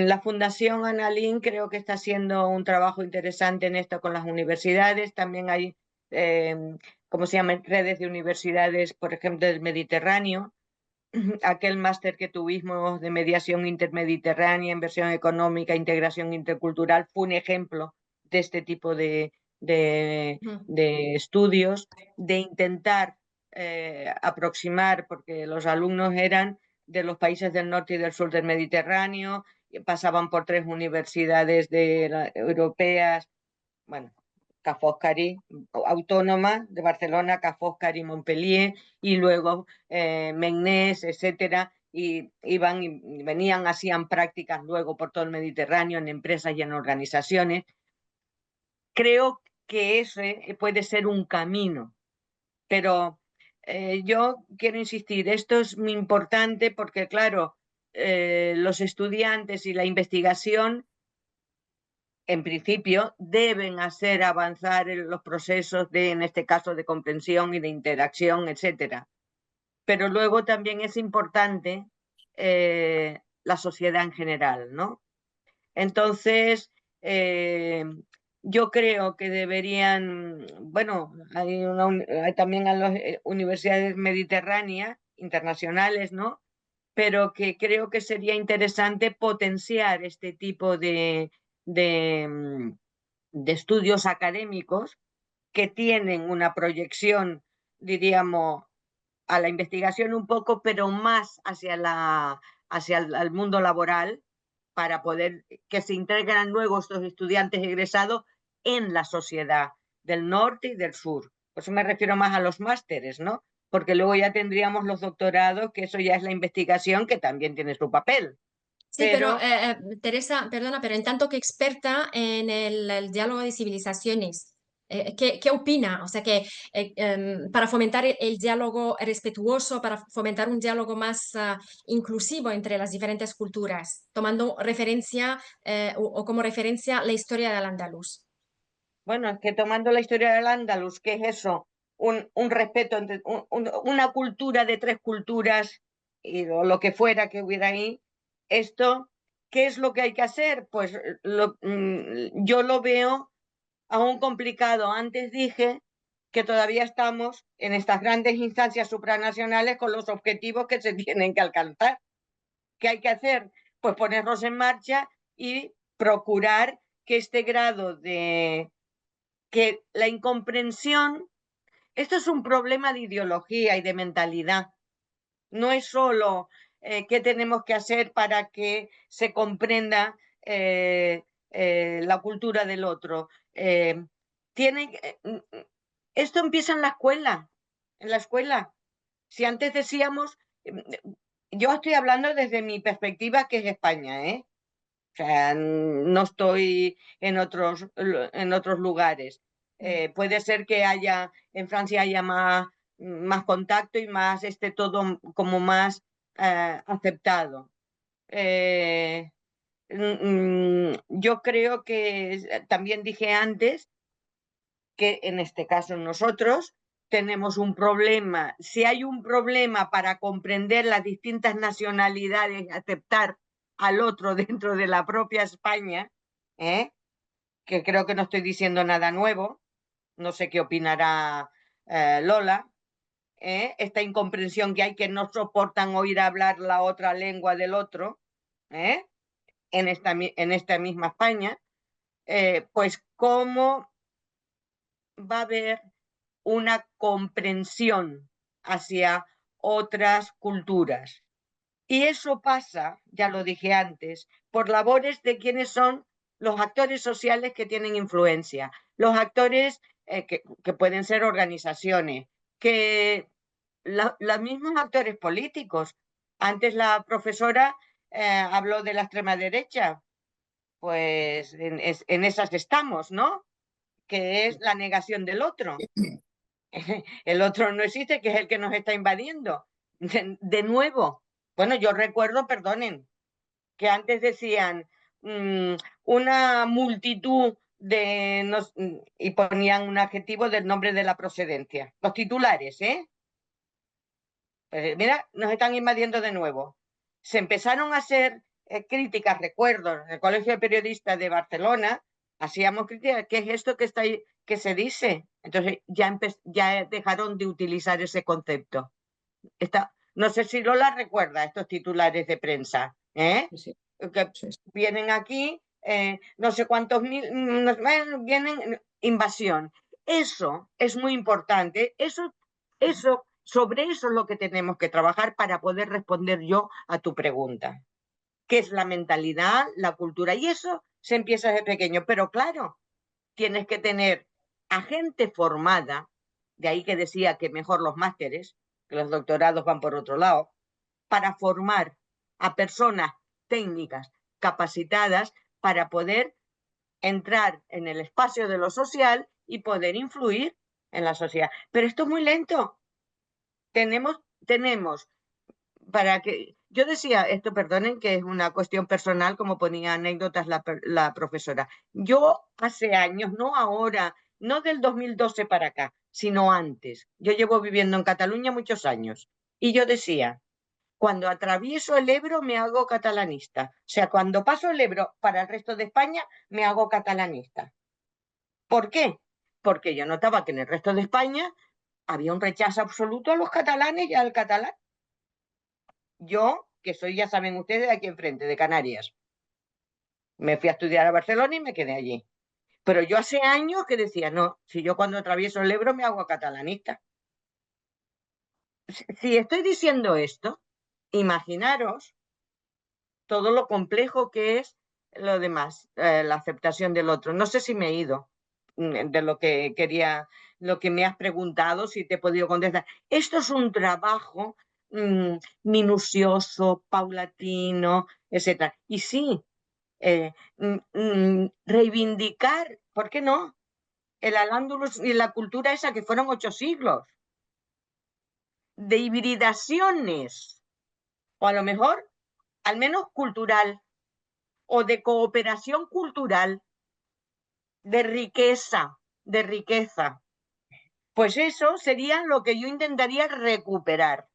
la Fundación Annalín creo que está haciendo un trabajo interesante en esto con las universidades. También hay, eh, ¿cómo se llama? Redes de universidades, por ejemplo, del Mediterráneo. Aquel máster que tuvimos de mediación intermediterránea, inversión económica, integración intercultural, fue un ejemplo de este tipo de, Mm. de estudios, de intentar aproximar, porque los alumnos eran de los países del norte y del sur del Mediterráneo, pasaban por 3 universidades europeas, bueno, Ca' Foscari, autónoma de Barcelona, Ca' Foscari, Montpellier, y luego Meknès, etcétera, y iban y venían, hacían prácticas luego por todo el Mediterráneo en empresas y en organizaciones. Creo que ese puede ser un camino, pero yo quiero insistir, esto es muy importante porque, claro, los estudiantes y la investigación en principio, deben hacer avanzar en los procesos de, en este caso, de comprensión y de interacción, etcétera. Pero luego también es importante la sociedad en general, ¿no? Entonces, yo creo que deberían, bueno, hay también a las universidades mediterráneas, internacionales, ¿no? Pero que creo que sería interesante potenciar este tipo de, de estudios académicos que tienen una proyección, diríamos, a la investigación un poco, pero más hacia el mundo laboral, para poder que se integren luego estos estudiantes egresados en la sociedad del norte y del sur. Por eso me refiero más a los másteres, ¿no? Porque luego ya tendríamos los doctorados, que eso ya es la investigación, que también tiene su papel. Sí, pero pero Teresa, perdona, pero en tanto que experta en el diálogo de civilizaciones, ¿qué opina? O sea, que para fomentar el diálogo respetuoso, para fomentar un diálogo más inclusivo entre las diferentes culturas, tomando referencia o como referencia la historia del andaluz. bueno, es que tomando la historia del Andaluz, ¿qué es eso? Un respeto, entre, una cultura de tres culturas, o lo que fuera que hubiera ahí, esto, ¿qué es lo que hay que hacer? Pues yo lo veo aún complicado. Antes dije que todavía estamos en estas grandes instancias supranacionales con los objetivos que se tienen que alcanzar. ¿Qué hay que hacer? Pues ponernos en marcha y procurar que este grado de que la incomprensión, esto es un problema de ideología y de mentalidad. No es solo qué tenemos que hacer para que se comprenda la cultura del otro. Esto empieza en la escuela. En la escuela. Si antes decíamos, yo estoy hablando desde mi perspectiva, que es España, ¿eh? O sea, no estoy en otros lugares. Puede ser que en Francia haya más contacto y más todo como más aceptado. Yo creo que también dije antes que en este caso nosotros tenemos un problema. Si hay un problema para comprender las distintas nacionalidades y aceptar al otro dentro de la propia España, que creo que no estoy diciendo nada nuevo, no sé qué opinará Lola, esta incomprensión que hay, que no soportan oír hablar la otra lengua del otro, en esta misma España, pues cómo va a haber una comprensión hacia otras culturas. Y eso pasa, ya lo dije antes, por labores de quienes son los actores sociales que tienen influencia, los actores que pueden ser organizaciones, que los mismos actores políticos. Antes la profesora habló de la extrema derecha, pues en esas estamos, ¿no? Que es la negación del otro. El otro no existe, que es el que nos está invadiendo. De nuevo, bueno, yo recuerdo, perdonen, que antes decían una multitud y ponían un adjetivo del nombre de la procedencia. Los titulares, ¿eh? Pues mira, nos están invadiendo de nuevo. Se empezaron a hacer críticas, recuerdo, en el Colegio de Periodistas de Barcelona, hacíamos críticas, ¿qué es esto que está ahí, que se dice? Entonces ya dejaron de utilizar ese concepto. No sé si Lola recuerda estos titulares de prensa, Sí, que sí. vienen aquí, no sé cuántos mil, vienen invasión. Eso es muy importante. Sobre eso es lo que tenemos que trabajar para poder responder yo a tu pregunta, que es la mentalidad, la cultura, y eso se empieza desde pequeño. Pero claro, tienes que tener a gente formada, de ahí que decía que mejor los másteres, que los doctorados van por otro lado, para formar a personas técnicas capacitadas para poder entrar en el espacio de lo social y poder influir en la sociedad. Pero esto es muy lento. Tenemos para que... Yo decía esto, perdonen, que es una cuestión personal, como ponía anécdotas la profesora. Yo hace años, no ahora, no del 2012 para acá, sino antes. Yo llevo viviendo en Cataluña muchos años. Y yo decía, cuando atravieso el Ebro me hago catalanista. O sea, cuando paso el Ebro para el resto de España me hago catalanista. ¿Por qué? Porque yo notaba que en el resto de España había un rechazo absoluto a los catalanes y al catalán. Yo, que soy, ya saben ustedes, de aquí enfrente, de Canarias, me fui a estudiar a Barcelona y me quedé allí. Pero yo hace años que decía, no, si yo cuando atravieso el Ebro me hago catalanista. Si estoy diciendo esto, imaginaros todo lo complejo que es lo demás, la aceptación del otro. No sé si me he ido de lo que quería, lo que me has preguntado, si te he podido contestar. Esto es un trabajo minucioso, paulatino, etc. Y sí, reivindicar, ¿por qué no? El Al-Ándalus y la cultura esa que fueron 8 siglos de hibridaciones, o a lo mejor, al menos cultural, o de cooperación cultural, de riqueza. Pues eso sería lo que yo intentaría recuperar.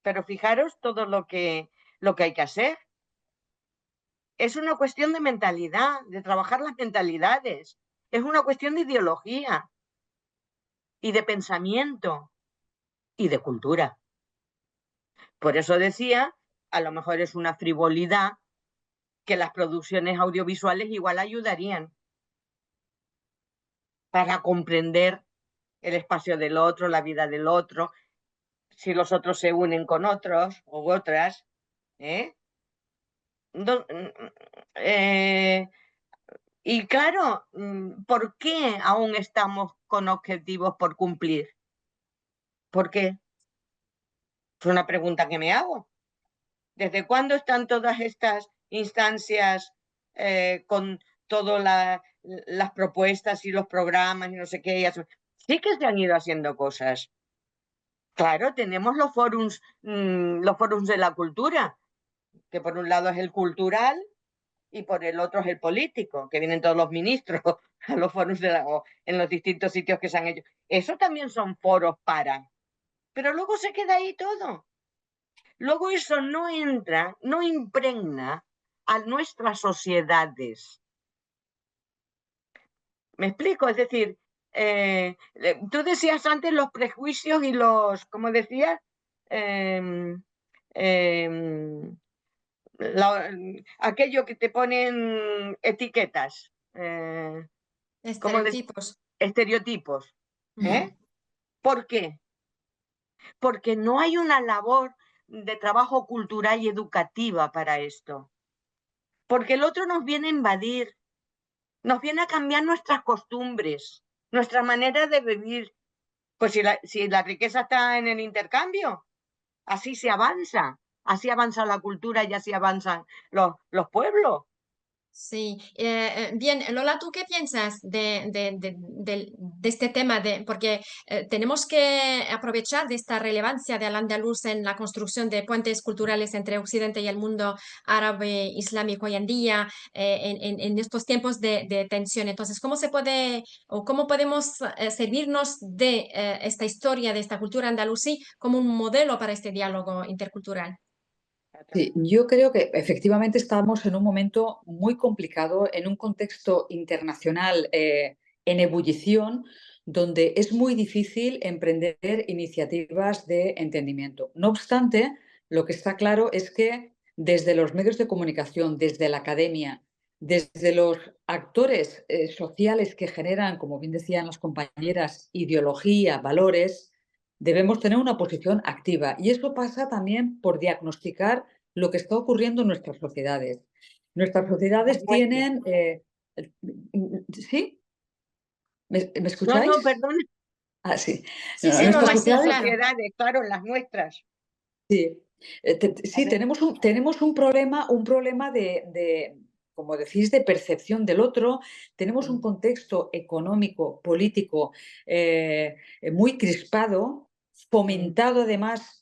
Pero fijaros todo lo que hay que hacer. Es una cuestión de mentalidad, de trabajar las mentalidades. Es una cuestión de ideología y de pensamiento y de cultura. Por eso decía, a lo mejor es una frivolidad, que las producciones audiovisuales igual ayudarían para comprender el espacio del otro, la vida del otro, si los otros se unen con otros u otras. Y claro, ¿por qué aún estamos con objetivos por cumplir? ¿Por qué? Es una pregunta que me hago. ¿Desde cuándo están todas estas instancias con todas las propuestas y los programas y no sé qué? Sí que se han ido haciendo cosas. Claro, tenemos los forums de la cultura, que por un lado es el cultural y por el otro es el político, que vienen todos los ministros a los foros en los distintos sitios que se han hecho. Eso también son foros para. Pero luego se queda ahí todo. Luego eso no entra, no impregna a nuestras sociedades. ¿Me explico? Es decir, tú decías antes los prejuicios y los, ¿cómo decías? Aquello que te ponen etiquetas. Estereotipos. Estereotipos. ¿Por qué? Porque no hay una labor de trabajo cultural y educativa para esto. Porque el otro nos viene a invadir, nos viene a cambiar nuestras costumbres, nuestra manera de vivir. Pues si la riqueza está en el intercambio, así se avanza, así avanza la cultura y así avanzan los pueblos. Sí, bien, Lola, ¿tú qué piensas de este tema? Porque tenemos que aprovechar de esta relevancia de Al-Ándalus en la construcción de puentes culturales entre Occidente y el mundo árabe islámico hoy en día, en estos tiempos de tensión. Entonces, ¿cómo se puede o cómo podemos servirnos de esta historia, de esta cultura andalusí como un modelo para este diálogo intercultural? Sí, yo creo que efectivamente estamos en un momento muy complicado, en un contexto internacional en ebullición, donde es muy difícil emprender iniciativas de entendimiento. No obstante, lo que está claro es que desde los medios de comunicación, desde la academia, desde los actores sociales que generan, como bien decían las compañeras, ideología, valores, debemos tener una posición activa. Y eso pasa también por diagnosticar lo que está ocurriendo en nuestras sociedades. Nuestras sociedades tienen... ¿Sí? ¿Me escucháis? No, perdón. Ah, sí. Sí, No, sí, nuestras Lola, sí, sociedades, claro. Claro, las nuestras. sí, sí, tenemos un problema de, como decís, de percepción del otro. Tenemos un contexto económico, político muy crispado, fomentado además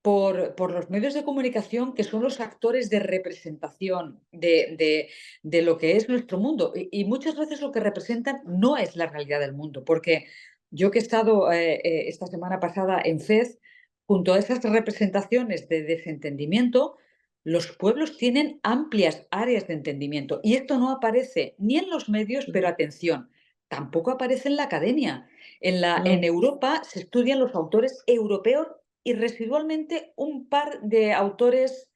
por los medios de comunicación, que son los actores de representación de lo que es nuestro mundo. Y muchas veces lo que representan no es la realidad del mundo, porque yo que he estado esta semana pasada en FED, junto a esas representaciones de desentendimiento, los pueblos tienen amplias áreas de entendimiento y esto no aparece ni en los medios, pero atención, tampoco aparece en la academia. En Europa se estudian los autores europeos y residualmente un par de autores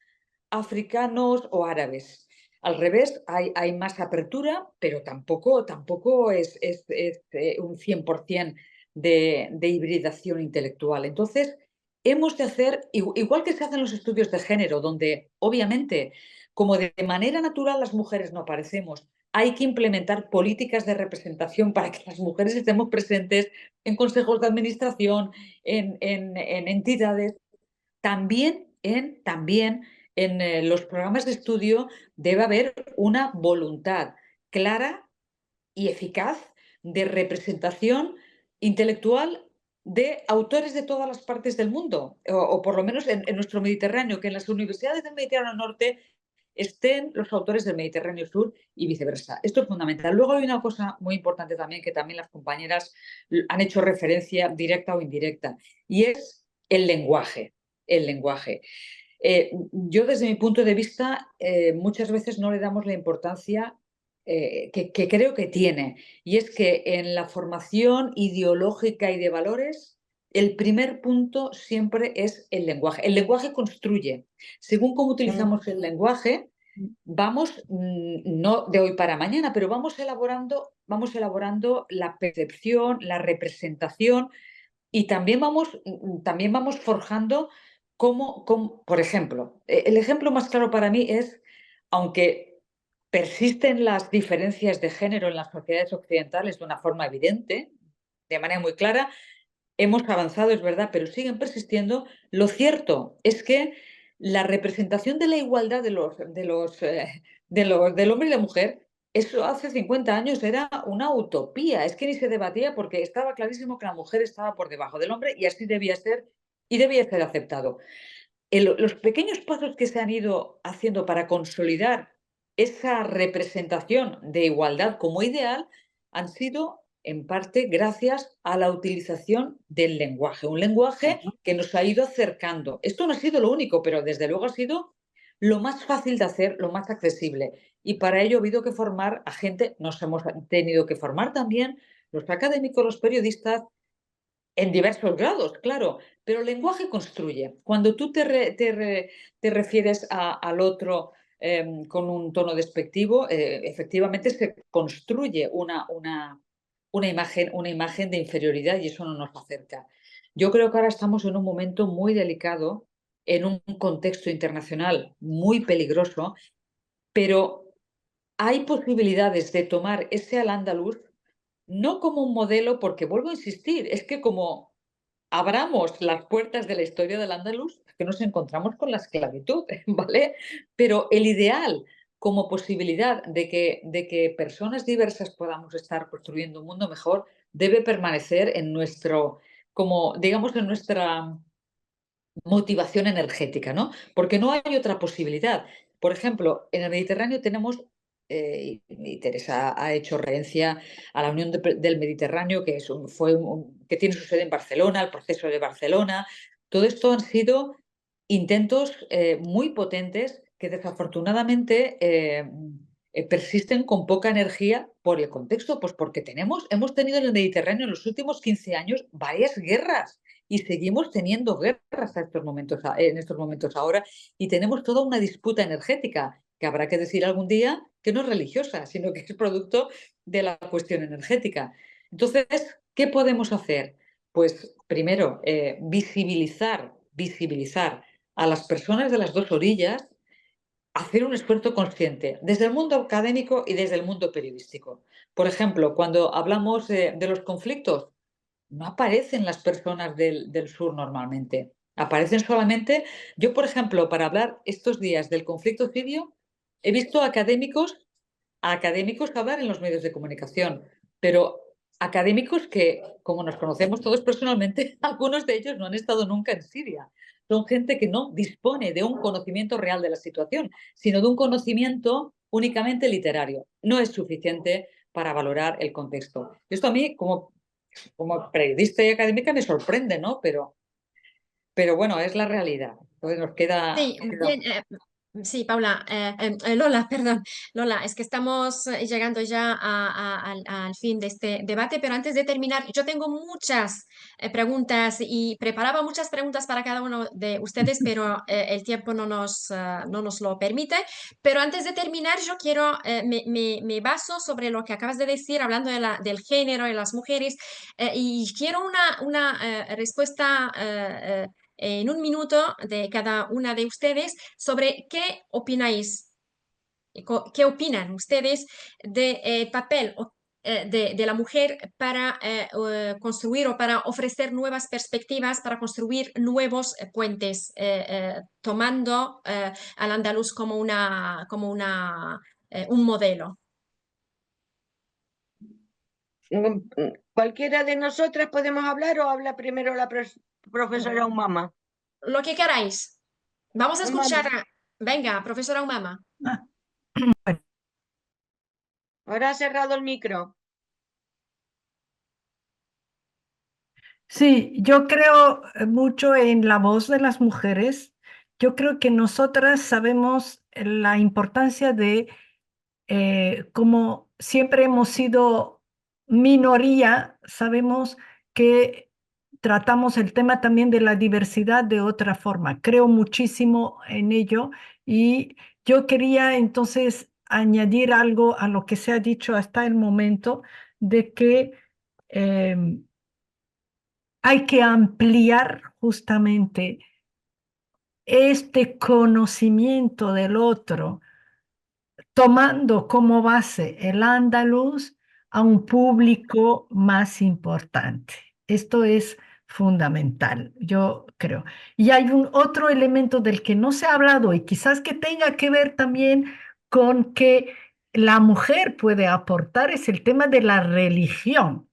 africanos o árabes. Al revés, hay más apertura, pero tampoco es un 100% de hibridación intelectual. Entonces, hemos de hacer, igual que se hacen los estudios de género, donde obviamente, como de manera natural las mujeres no aparecemos, hay que implementar políticas de representación para que las mujeres estemos presentes en consejos de administración, en entidades, también en los programas de estudio debe haber una voluntad clara y eficaz de representación intelectual de autores de todas las partes del mundo, o por lo menos en nuestro Mediterráneo, que en las universidades del Mediterráneo Norte estén los autores del Mediterráneo Sur y viceversa. Esto es fundamental. Luego hay una cosa muy importante también, que también las compañeras han hecho referencia directa o indirecta, y es el lenguaje. El lenguaje. Yo, desde mi punto de vista, muchas veces no le damos la importancia que creo que tiene, y es que en la formación ideológica y de valores, el primer punto siempre es el lenguaje. El lenguaje construye. Según cómo utilizamos el lenguaje, vamos, no de hoy para mañana, pero vamos elaborando la percepción, la representación, y también vamos forjando por ejemplo, el ejemplo más claro para mí es, aunque persisten las diferencias de género en las sociedades occidentales de una forma evidente, de manera muy clara, hemos avanzado, es verdad, pero siguen persistiendo. Lo cierto es que la representación de la igualdad del hombre y la mujer, eso hace 50 años era una utopía. Es que ni se debatía, porque estaba clarísimo que la mujer estaba por debajo del hombre, y así debía ser, y debía ser aceptado. Los pequeños pasos que se han ido haciendo para consolidar esa representación de igualdad como ideal han sido en parte gracias a la utilización del lenguaje, un lenguaje que nos ha ido acercando. Esto no ha sido lo único, pero desde luego ha sido lo más fácil de hacer, lo más accesible. Y para ello ha habido que formar a gente, nos hemos tenido que formar también los académicos, los periodistas, en diversos grados, claro, pero el lenguaje construye. Cuando tú te refieres al otro con un tono despectivo, efectivamente se construye una imagen de inferioridad, y eso no nos acerca. Yo creo que ahora estamos en un momento muy delicado, en un contexto internacional muy peligroso, pero hay posibilidades de tomar ese al-Ándalus no como un modelo, porque vuelvo a insistir, es que como abramos las puertas de la historia del Andaluz, es que nos encontramos con la esclavitud, ¿vale? Pero el ideal como posibilidad de que personas diversas podamos estar construyendo un mundo mejor debe permanecer en como digamos, en nuestra motivación energética, ¿no? Porque no hay otra posibilidad. Por ejemplo, en el Mediterráneo tenemos, y Teresa ha hecho referencia a la Unión del Mediterráneo, que, que tiene su sede en Barcelona, el proceso de Barcelona. Todo esto han sido intentos muy potentes, que desafortunadamente persisten con poca energía por el contexto, pues porque hemos tenido en el Mediterráneo en los últimos 15 años varias guerras, y seguimos teniendo guerras en estos momentos ahora, y tenemos toda una disputa energética, que habrá que decir algún día que no es religiosa, sino que es producto de la cuestión energética. Entonces, ¿qué podemos hacer? Pues primero, visibilizar a las personas de las dos orillas, hacer un esfuerzo consciente desde el mundo académico y desde el mundo periodístico. Por ejemplo, cuando hablamos de los conflictos, no aparecen las personas del sur normalmente. Aparecen solamente, yo por ejemplo, para hablar estos días del conflicto sirio, he visto a académicos hablar en los medios de comunicación, pero académicos que, como nos conocemos todos personalmente, algunos de ellos no han estado nunca en Siria. Son gente que no dispone de un conocimiento real de la situación, sino de un conocimiento únicamente literario. No es suficiente para valorar el contexto. Esto a mí, como periodista y académica, me sorprende, ¿no? Pero bueno, es la realidad. Entonces nos queda... Sí, bien, sí, Paula, Lola, perdón, Lola, es que estamos llegando ya al fin de este debate, pero antes de terminar, yo tengo muchas preguntas y preparaba muchas preguntas para cada uno de ustedes, pero el tiempo no nos lo permite. Pero antes de terminar, yo quiero, me baso sobre lo que acabas de decir, hablando del género y las mujeres, y quiero una respuesta en un minuto de cada una de ustedes sobre qué opináis, qué opinan ustedes del papel de la mujer para construir o para ofrecer nuevas perspectivas, para construir nuevos puentes, tomando al andaluz como un modelo. ¿Cualquiera de nosotras podemos hablar o habla primero la profesora Umama? Lo que queráis. Vamos a escuchar. Umama. Venga, profesora Umama. Bueno, Ahora ha cerrado el micro. sí, yo creo mucho en la voz de las mujeres. Yo creo que nosotras sabemos la importancia de, como siempre hemos sido minoría, sabemos que tratamos el tema también de la diversidad de otra forma. Creo muchísimo en ello y yo quería entonces añadir algo a lo que se ha dicho hasta el momento de que em, hay que ampliar justamente este conocimiento del otro, tomando como base el andaluz a un público más importante. Esto es fundamental, yo creo. Y hay un otro elemento del que no se ha hablado y quizás que tenga que ver también con que la mujer puede aportar, es el tema de la religión.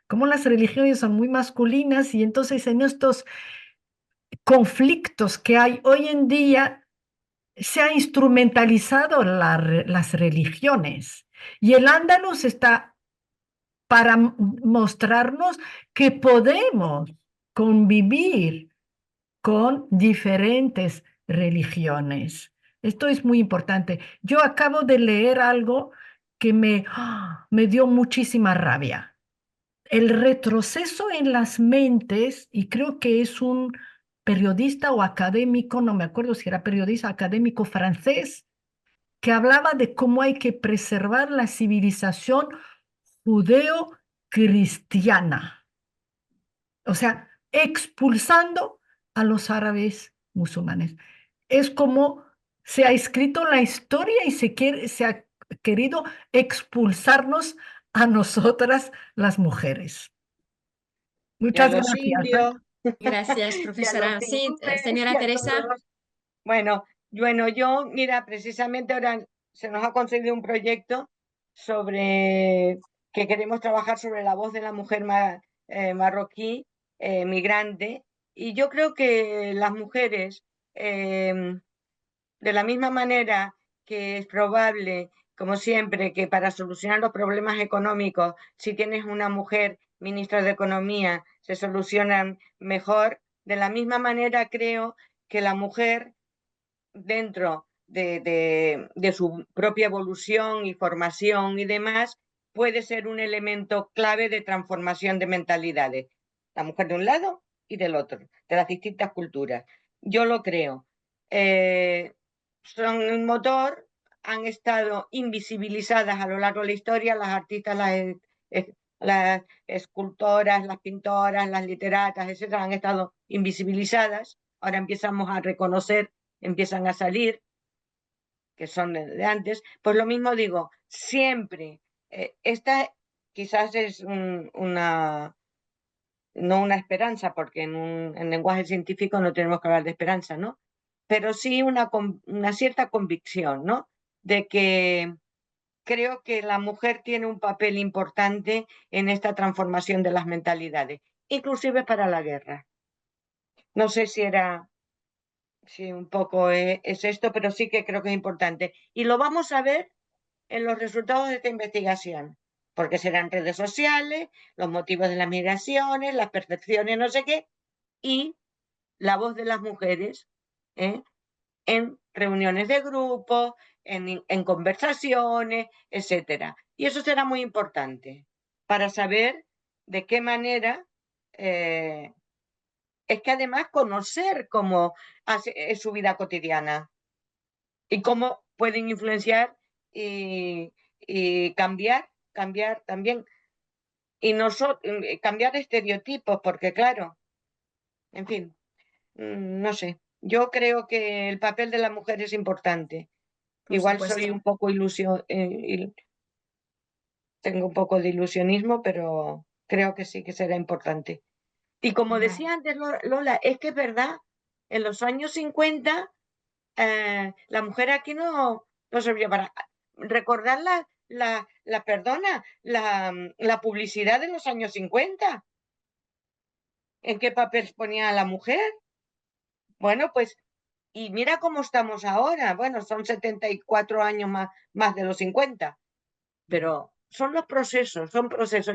Como las religiones son muy masculinas y entonces en estos conflictos que hay hoy en día se ha instrumentalizado las religiones y el Andaluz está para mostrarnos que podemos convivir con diferentes religiones. Esto es muy importante. Yo acabo de leer algo que me dio muchísima rabia. El retroceso en las mentes, y creo que es un periodista o académico, no me acuerdo si era periodista académico francés, que hablaba de cómo hay que preservar la civilización judeo-cristiana, o sea, expulsando a los árabes musulmanes. Es como se ha escrito la historia y se ha querido expulsarnos a nosotras las mujeres. Y a Muchas los gracias. indios, Gracias, y a los profesora. Sí, hindúes, y señora a Teresa. todos. Bueno, yo, mira, precisamente ahora se nos ha concedido un proyecto sobre que queremos trabajar sobre la voz de la mujer marroquí, migrante, y yo creo que las mujeres, de la misma manera que es probable, como siempre, que para solucionar los problemas económicos, si tienes una mujer ministra de Economía, se solucionan mejor, de la misma manera creo que la mujer dentro de su propia evolución y formación y demás, puede ser un elemento clave de transformación de mentalidades. La mujer de un lado y del otro, de las distintas culturas. Yo lo creo. Son un motor, han estado invisibilizadas a lo largo de la historia, las artistas, las escultoras, las pintoras, las literatas, etcétera, han estado invisibilizadas. Ahora empezamos a reconocer, empiezan a salir, que son de antes. Pues lo mismo digo, siempre, esta quizás es no una esperanza, porque en lenguaje científico no tenemos que hablar de esperanza, ¿no? Pero sí una cierta convicción, ¿no? De que creo que la mujer tiene un papel importante en esta transformación de las mentalidades, inclusive para la guerra. No sé si un poco es esto, pero sí que creo que es importante. Y lo vamos a ver en los resultados de esta investigación, porque serán redes sociales, los motivos de las migraciones, las percepciones, no sé qué, y la voz de las mujeres, ¿eh? En reuniones de grupo, en conversaciones, etcétera. Y eso será muy importante para saber de qué manera, es que además conocer cómo es su vida cotidiana y cómo pueden influenciar y cambiar también, y cambiar estereotipos, porque claro, en fin, no sé, yo creo que el papel de la mujer es importante. Por Igual soy supuesto. un poco tengo un poco de ilusionismo, pero creo que sí que será importante. Y como Vale. decía antes Lola, es que es verdad, en los años 50 la mujer aquí no servía para recordar la publicidad de los años 50. ¿En qué papel ponía la mujer? Bueno, pues, y mira cómo estamos ahora. Bueno, son 74 años más de los 50, pero son procesos.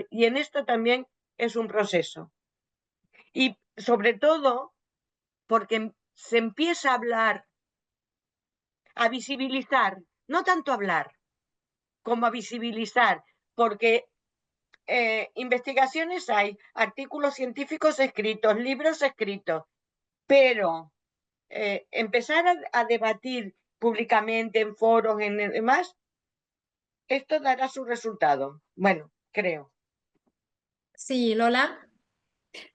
Y en esto también es un proceso. Y sobre todo porque se empieza a hablar, a visibilizar, no tanto hablar, como a visibilizar, porque investigaciones hay, artículos científicos escritos, libros escritos, pero empezar a debatir públicamente en foros, en demás, esto dará su resultado. Bueno, creo. Sí, Lola.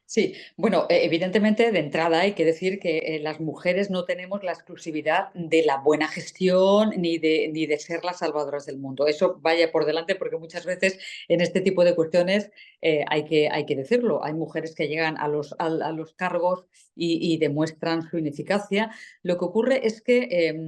Sí, bueno, evidentemente de entrada hay que decir que las mujeres no tenemos la exclusividad de la buena gestión ni de ser las salvadoras del mundo. Eso vaya por delante porque muchas veces en este tipo de cuestiones hay que decirlo. Hay mujeres que llegan a los cargos y demuestran su ineficacia. Lo que ocurre es que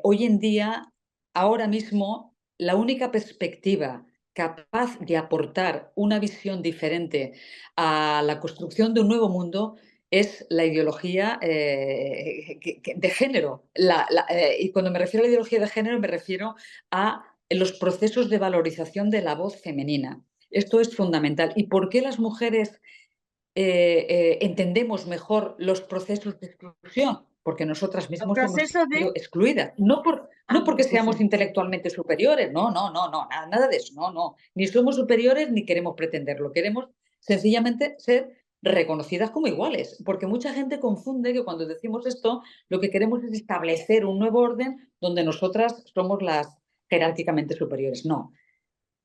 hoy en día, ahora mismo, la única perspectiva capaz de aportar una visión diferente a la construcción de un nuevo mundo es la ideología de género. Y cuando me refiero a la ideología de género me refiero a los procesos de valorización de la voz femenina. Esto es fundamental. ¿Y por qué las mujeres entendemos mejor los procesos de exclusión? Porque nosotras mismas hemos sido excluidas. No porque seamos intelectualmente superiores, no, nada de eso, no. Ni somos superiores ni queremos pretenderlo. Queremos sencillamente ser reconocidas como iguales, porque mucha gente confunde que cuando decimos esto lo que queremos es establecer un nuevo orden donde nosotras somos las jerárquicamente superiores. No.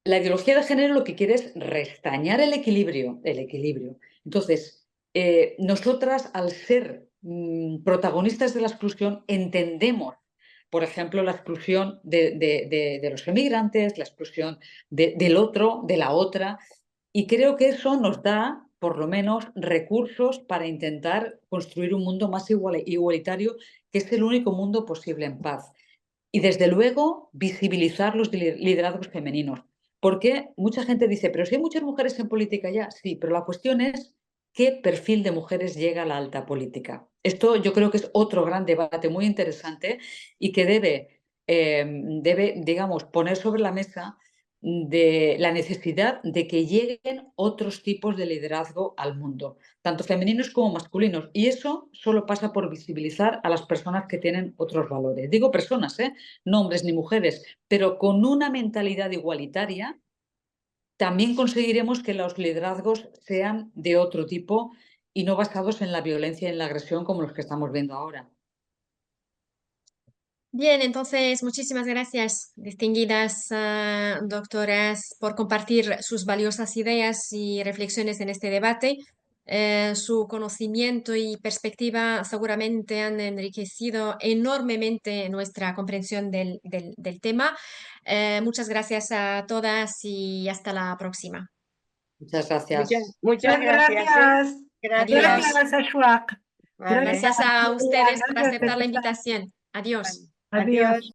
La ideología de género lo que quiere es restañar el equilibrio. Entonces, nosotras, al ser protagonistas de la exclusión, entendemos, por ejemplo, la exclusión de los emigrantes, la exclusión del otro, de la otra, y creo que eso nos da, por lo menos, recursos para intentar construir un mundo más igualitario, que es el único mundo posible en paz. Y, desde luego, visibilizar los liderazgos femeninos. Porque mucha gente dice, pero si hay muchas mujeres en política ya, sí, pero la cuestión es qué perfil de mujeres llega a la alta política. Esto yo creo que es otro gran debate muy interesante y que debe, digamos, poner sobre la mesa de la necesidad de que lleguen otros tipos de liderazgo al mundo, tanto femeninos como masculinos. Y eso solo pasa por visibilizar a las personas que tienen otros valores. Digo personas, no hombres ni mujeres, pero con una mentalidad igualitaria también conseguiremos que los liderazgos sean de otro tipo y no basados en la violencia y en la agresión como los que estamos viendo ahora. Bien, entonces muchísimas gracias, distinguidas doctoras, por compartir sus valiosas ideas y reflexiones en este debate. Su conocimiento y perspectiva seguramente han enriquecido enormemente nuestra comprensión del tema. Muchas gracias a todas y hasta la próxima. Muchas gracias. Muchas gracias. Adiós. Gracias, Ashwaq. Vale. Gracias a ustedes por aceptar la invitación. Adiós. Adiós.